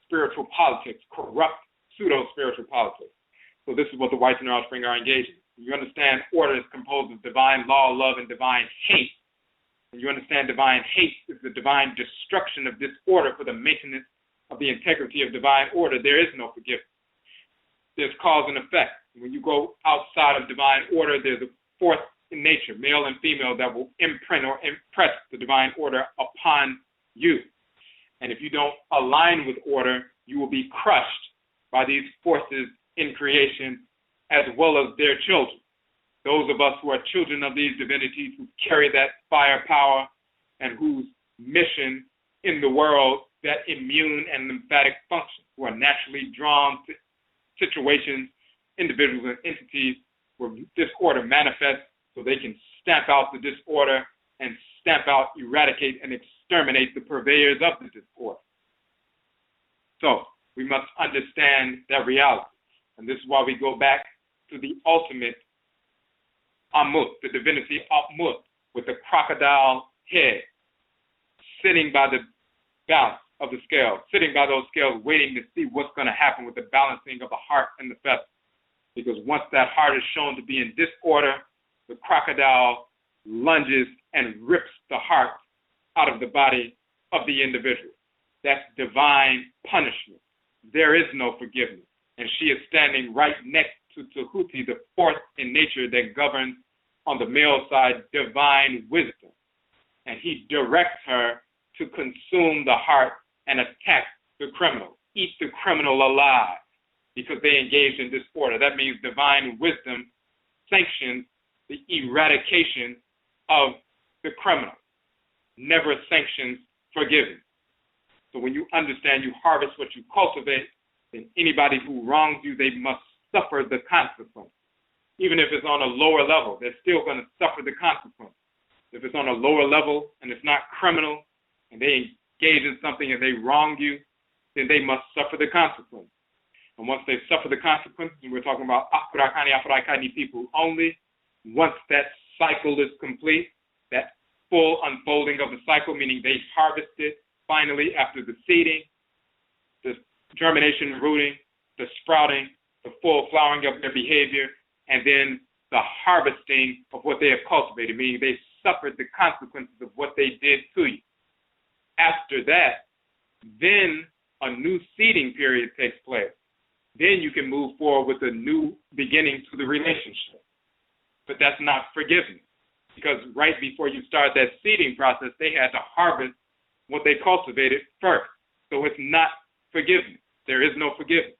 Spiritual politics, corrupt pseudo-spiritual politics. So this is what the whites and their offspring are engaged in. You understand order is composed of divine law, love, and divine hate. And you understand divine hate is the divine destruction of disorder for the maintenance of the integrity of divine order. There is no forgiveness. There's cause and effect. When you go outside of divine order, there's a force in nature, male and female, that will imprint or impress the divine order upon you. And if you don't align with order, you will be crushed by these forces in creation as well as their children. Those of us who are children of these divinities who carry that firepower and whose mission in the world, that immune and lymphatic function, who are naturally drawn to situations, individuals, and entities where disorder manifests so they can stamp out the disorder and stamp out, eradicate, and exterminate the purveyors of the disorder. So we must understand that reality. And this is why we go back to the ultimate Amut, the divinity Amut, with the crocodile head, sitting by the balance of the scale, sitting by those scales, waiting to see what's going to happen with the balancing of the heart and the feather. Because once that heart is shown to be in disorder, the crocodile lunges and rips the heart out of the body of the individual. That's divine punishment. There is no forgiveness. And she is standing right next to Tahuti, the fourth in nature that governs on the male side divine wisdom. And he directs her to consume the heart and attack the criminal, eat the criminal alive, because they engaged in disorder. That means divine wisdom sanctions the eradication of the criminal, never sanctions forgiving. So when you understand you harvest what you cultivate, then anybody who wrongs you, they must suffer the consequence. Even if it's on a lower level, they're still going to suffer the consequence. If it's on a lower level and it's not criminal, and they engage in something and they wrong you, then they must suffer the consequence. And once they suffer the consequences, and we're talking about Afurakani, Afuraitkaitnit people only, once that cycle is complete, that full unfolding of the cycle, meaning they harvested finally after the seeding, the germination, rooting, the sprouting, the full flowering of their behavior, and then the harvesting of what they have cultivated, meaning they suffered the consequences of what they did to you. After that, then a new seeding period takes place. Then you can move forward with a new beginning to the relationship. But that's not forgiveness, because right before you start that seeding process, they had to harvest what they cultivated first. So it's not forgiveness. There is no forgiveness.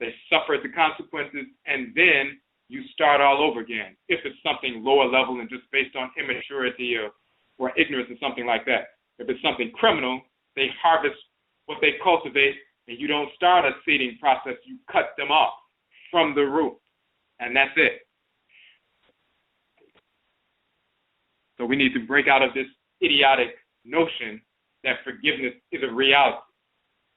They suffered the consequences, and then you start all over again. If it's something lower level and just based on immaturity or ignorance or something like that. If it's something criminal, they harvest what they cultivate, and you don't start a seeding process. You cut them off from the root, and that's it. So we need to break out of this idiotic notion that forgiveness is a reality.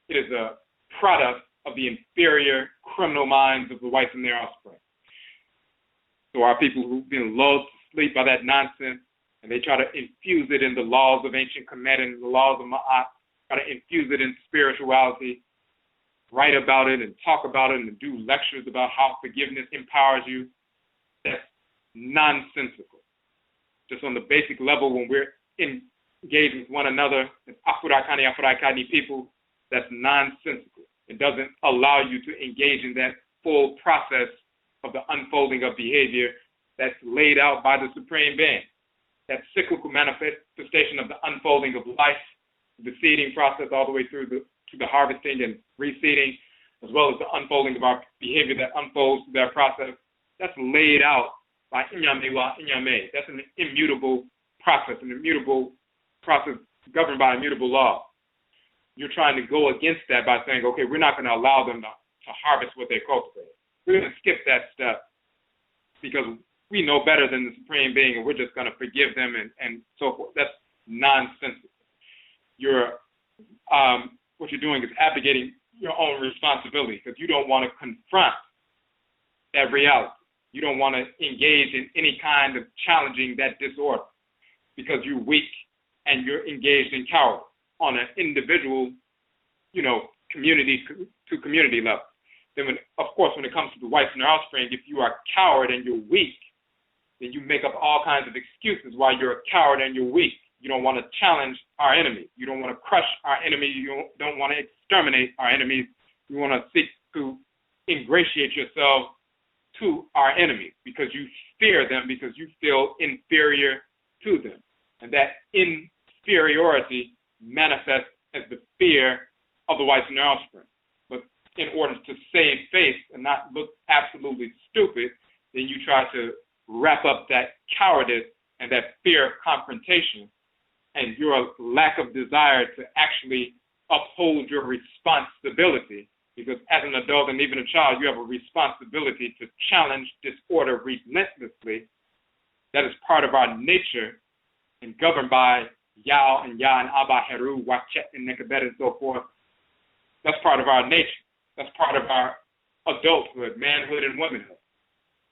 It is a product of the inferior criminal minds of the whites and their offspring. So our people who've been lulled to sleep by that nonsense, and they try to infuse it in the laws of ancient Kemet and the laws of Ma'at, try to infuse it in spirituality, write about it and talk about it and do lectures about how forgiveness empowers you. That's nonsensical. Just on the basic level, when we're engaged with one another as Afurakani, Afuraitkaitnit people, that's nonsensical. It doesn't allow you to engage in that full process of the unfolding of behavior that's laid out by the Supreme Being. That cyclical manifestation of the unfolding of life, the seeding process all the way through to the harvesting and reseeding, as well as the unfolding of our behavior that unfolds through that process, that's laid out by Nyamewaa-Nyame. That's an immutable process, governed by immutable law. You're trying to go against that by saying, okay, we're not going to allow them to harvest what they cultivate. We're going to skip that step because we know better than the Supreme Being, and we're just going to forgive them and so forth. That's nonsensical. What you're doing is abdicating your own responsibility because you don't want to confront that reality. You don't want to engage in any kind of challenging that disorder because you're weak and you're engaged in cowardice on an individual, community to community level. Then, of course, when it comes to the whites and their offspring, if you are a coward and you're weak, then you make up all kinds of excuses why you're a coward and you're weak. You don't want to challenge our enemy. You don't want to crush our enemy. You don't want to exterminate our enemies. You want to seek to ingratiate yourself to our enemies because you fear them, because you feel inferior to them. And that inferiority manifests as the fear of the whites and their offspring. But in order to save face and not look absolutely stupid, then you try to wrap up that cowardice and that fear of confrontation and your lack of desire to actually uphold your responsibility. Because as an adult and even a child, you have a responsibility to challenge disorder relentlessly. That is part of our nature and governed by Yao and Ya and Abba, Heru, Wachet, and Nekabet, and so forth. That's part of our nature. That's part of our adulthood, manhood, and womanhood.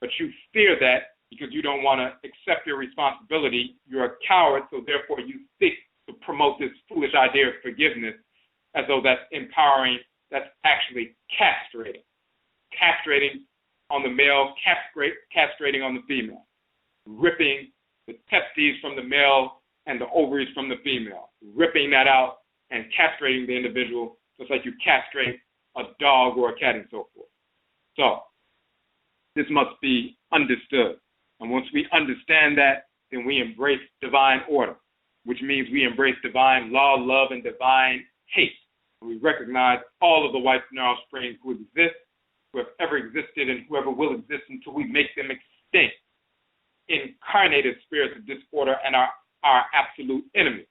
But you fear that because you don't want to accept your responsibility. You're a coward, so therefore you seek to promote this foolish idea of forgiveness as though that's empowering. That's actually castrating. Castrating on the male, castrating on the female. Ripping the testes from the male and the ovaries from the female. Ripping that out and castrating the individual just like you castrate a dog or a cat and so forth. So, this must be understood. And once we understand that, then we embrace divine order, which means we embrace divine law, love, and divine hate. And we recognize all of the whites and their offspring who exist, who have ever existed, and whoever will exist until we make them extinct. Incarnated spirits of disorder and our absolute enemy.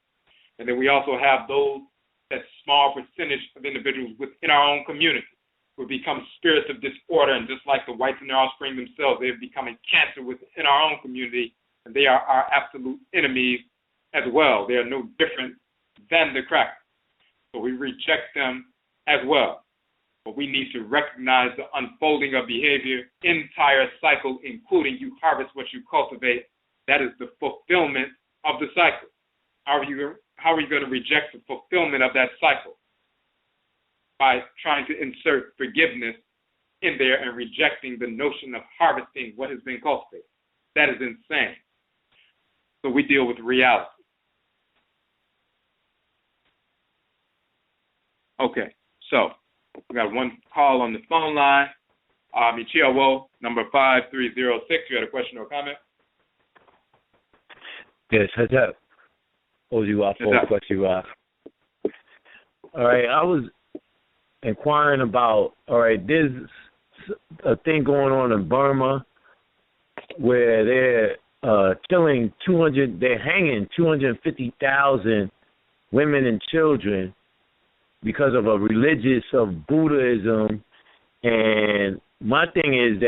And then we also have that small percentage of individuals within our own community who become spirits of disorder, and just like the whites and their offspring themselves, they have become a cancer within our own community, and they are our absolute enemies as well. They are no different than the crackers. So we reject them as well. But we need to recognize the unfolding of behavior, entire cycle, including you harvest what you cultivate. That is the fulfillment of the cycle. How are you going to reject the fulfillment of that cycle? By trying to insert forgiveness in there and rejecting the notion of harvesting what has been cultivated. That is insane. So we deal with reality. Okay, so we got one call on the phone line. Michiawo, number 5306. You had a question or comment? Yes, heads up. ODWIRA. All right, I was inquiring about, all right, there's a thing going on in Burma where they're killing they're hanging 250,000 women and children because of a religious of Buddhism. And my thing is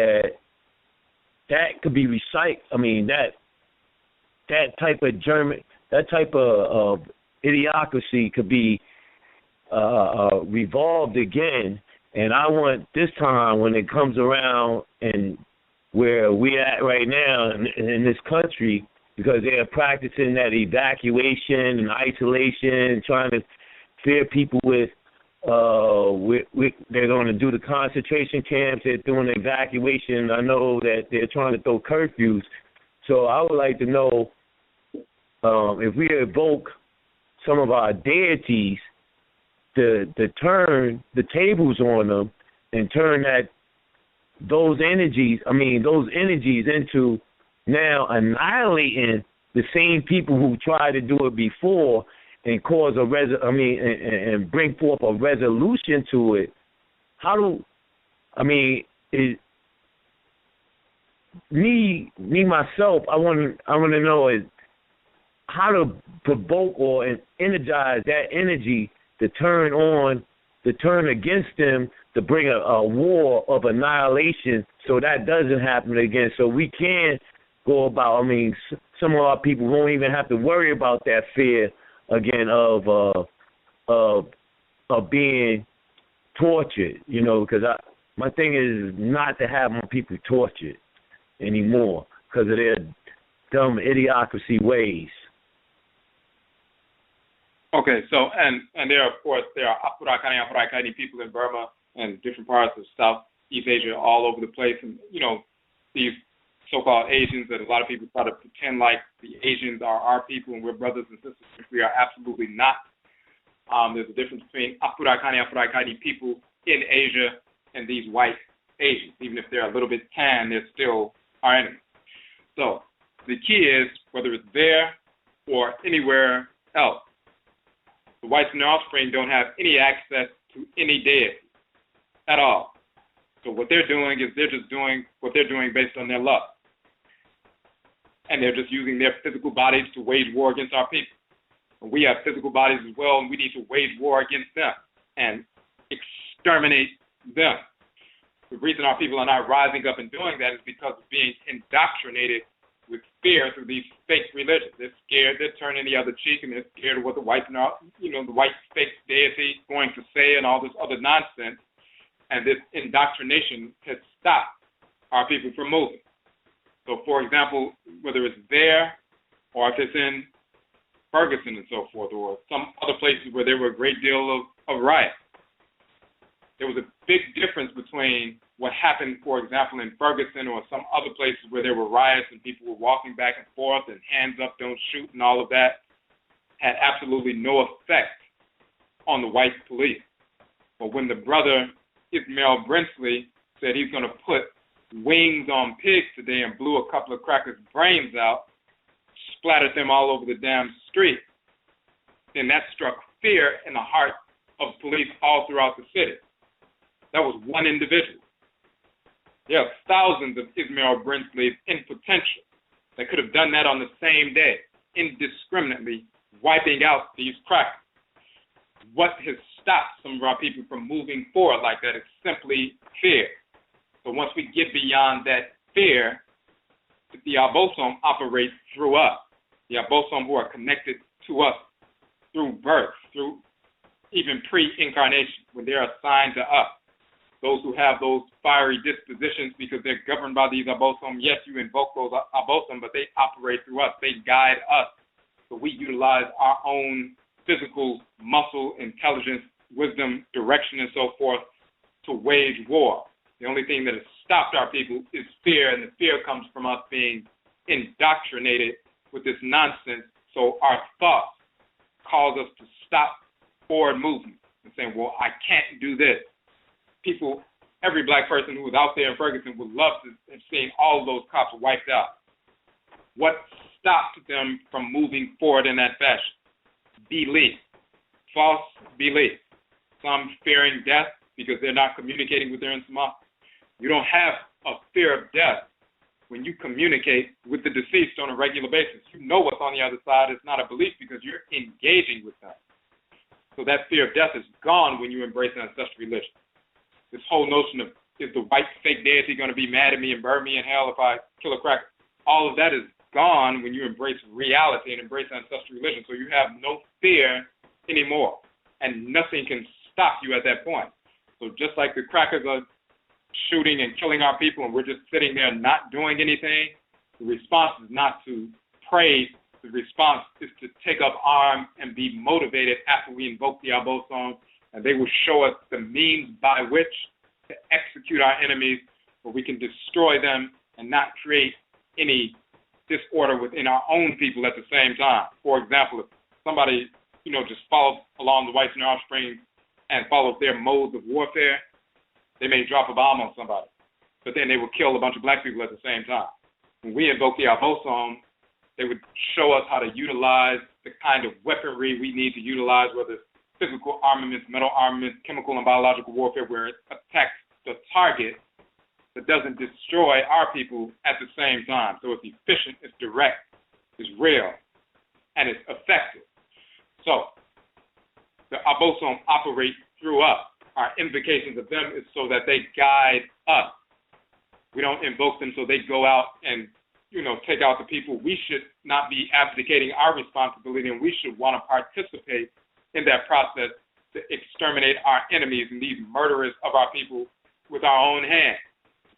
that could be recycled. I mean, that type of idiocracy could be revolved again. And I want this time when it comes around and where we're at right now in this country, because they're practicing that evacuation and isolation, trying to fear people with they're going to do the concentration camps, they're doing the evacuation. I know that they're trying to throw curfews. So I would like to know if we evoke some of our deities to turn the tables on them and turn those energies into now annihilating the same people who tried to do it before and cause and bring forth a resolution to it. Myself, I want to know is how to provoke or energize that energy to turn against them, to bring a war of annihilation so that doesn't happen again. So we can go about, some of our people won't even have to worry about that fear again of being tortured, because my thing is not to have more people tortured anymore because of their dumb idiocracy ways. Okay, so and there are Afurakani people in Burma and different parts of Southeast Asia all over the place, and these so-called Asians that a lot of people try to pretend like the Asians are our people and we're brothers and sisters, which we are absolutely not. There's a difference between Afurakani people in Asia and these white Asians. Even if they're a little bit tan, they're still our enemies. So the key is, whether it's there or anywhere else, The whites and their offspring don't have any access to any deity at all. So what they're doing is they're just doing what they're doing based on their love. And they're just using their physical bodies to wage war against our people. And we have physical bodies as well, and we need to wage war against them and exterminate them. The reason our people are not rising up and doing that is because of being indoctrinated with fear through these fake religions. They're scared, they're turning the other cheek, and they're scared of what the whites, the white fake deity is going to say and all this other nonsense. And this indoctrination has stopped our people from moving. So, for example, whether it's there or if it's in Ferguson and so forth, or some other places where there were a great deal of riots, there was a big difference between what happened, for example, in Ferguson or some other places where there were riots and people were walking back and forth and hands up, don't shoot, and all of that had absolutely no effect on the white police. But when the brother Ismail Brinsley said he's going to put wings on pigs today and blew a couple of crackers' brains out, splattered them all over the damn street, then that struck fear in the heart of police all throughout the city. That was one individual. There are thousands of Ismail Brinsleys in potential that could have done that on the same day, indiscriminately wiping out these crackers. What has stopped some of our people from moving forward like that is simply fear. So once we get beyond that fear, the Abosom operates through us. The Abosom who are connected to us through birth, through even pre-incarnation, when they're assigned to us. Those who have those fiery dispositions because they're governed by these Abosom, yes, you invoke those Abosom, but they operate through us. They guide us. So we utilize our own physical muscle, intelligence, wisdom, direction, and so forth to wage war. The only thing that has stopped our people is fear, and the fear comes from us being indoctrinated with this nonsense. So our thoughts cause us to stop forward movement and saying, well, I can't do this. People, every black person who was out there in Ferguson would love to have seen all of those cops wiped out. What stopped them from moving forward in that fashion? Belief, false belief. Some fearing death because they're not communicating with their Nsama. You don't have a fear of death when you communicate with the deceased on a regular basis. You know what's on the other side. It's not a belief because you're engaging with them. So that fear of death is gone when you embrace an ancestral religion. This whole notion of, is the white fake deity going to be mad at me and burn me in hell if I kill a cracker? All of that is gone when you embrace reality and embrace ancestral religion. So you have no fear anymore, and nothing can stop you at that point. So just like the crackers are shooting and killing our people and we're just sitting there not doing anything, the response is not to pray. The response is to take up arms and be motivated after we invoke the Abosom, and they will show us the means by which to execute our enemies, where we can destroy them and not create any disorder within our own people at the same time. For example, if somebody, just follows along the whites and their offspring and follows their modes of warfare, they may drop a bomb on somebody, but then they will kill a bunch of black people at the same time. When we invoke the Abosom, they would show us how to utilize the kind of weaponry we need to utilize, whether it's physical armaments, metal armaments, chemical and biological warfare, where it attacks the target but doesn't destroy our people at the same time. So it's efficient, it's direct, it's real, and it's effective. So the Abosom operate through us. Our invocations of them is so that they guide us. We don't invoke them so they go out and, take out the people. We should not be abdicating our responsibility, and we should want to participate in that process to exterminate our enemies and these murderers of our people with our own hands,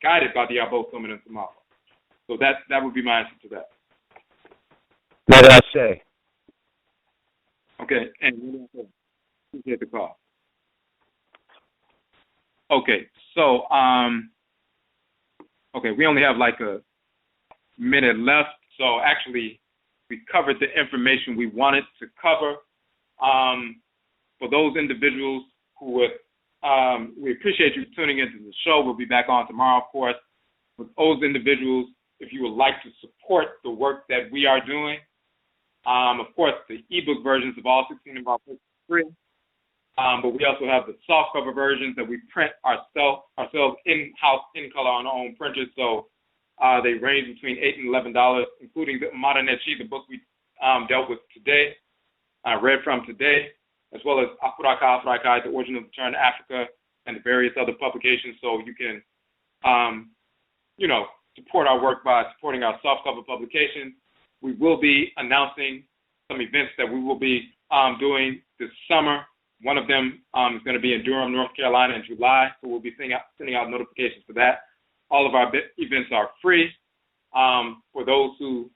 guided by the Abosom and Nsama. So that would be my answer to that. What did I say? Okay, and you get the call. Okay, so we only have like a minute left. So actually, we covered the information we wanted to cover. For those individuals who would, we appreciate you tuning into the show. We'll be back on tomorrow, of course. With those individuals, if you would like to support the work that we are doing, of course, the ebook versions of all 16 of our books free. But we also have the soft cover versions that we print ourselves in-house, in color on our own printers. So they range between $8 and $11, including the Modern Nyyehyee, the book we dealt with today, read from today, as well as Afuraitkaitnit, the Origin of the Return to Africa, and the various other publications. So you can, support our work by supporting our soft cover publications. We will be announcing some events that we will be doing this summer. One of them is going to be in Durham, North Carolina in July, so we'll be sending out notifications for that. All of our events are free for those who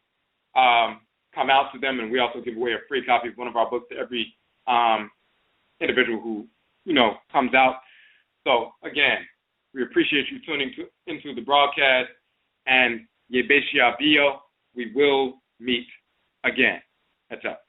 come out to them, and we also give away a free copy of one of our books to every individual who, comes out. So, again, we appreciate you tuning into the broadcast, and Yebeshia Bio, we will meet again. That's up.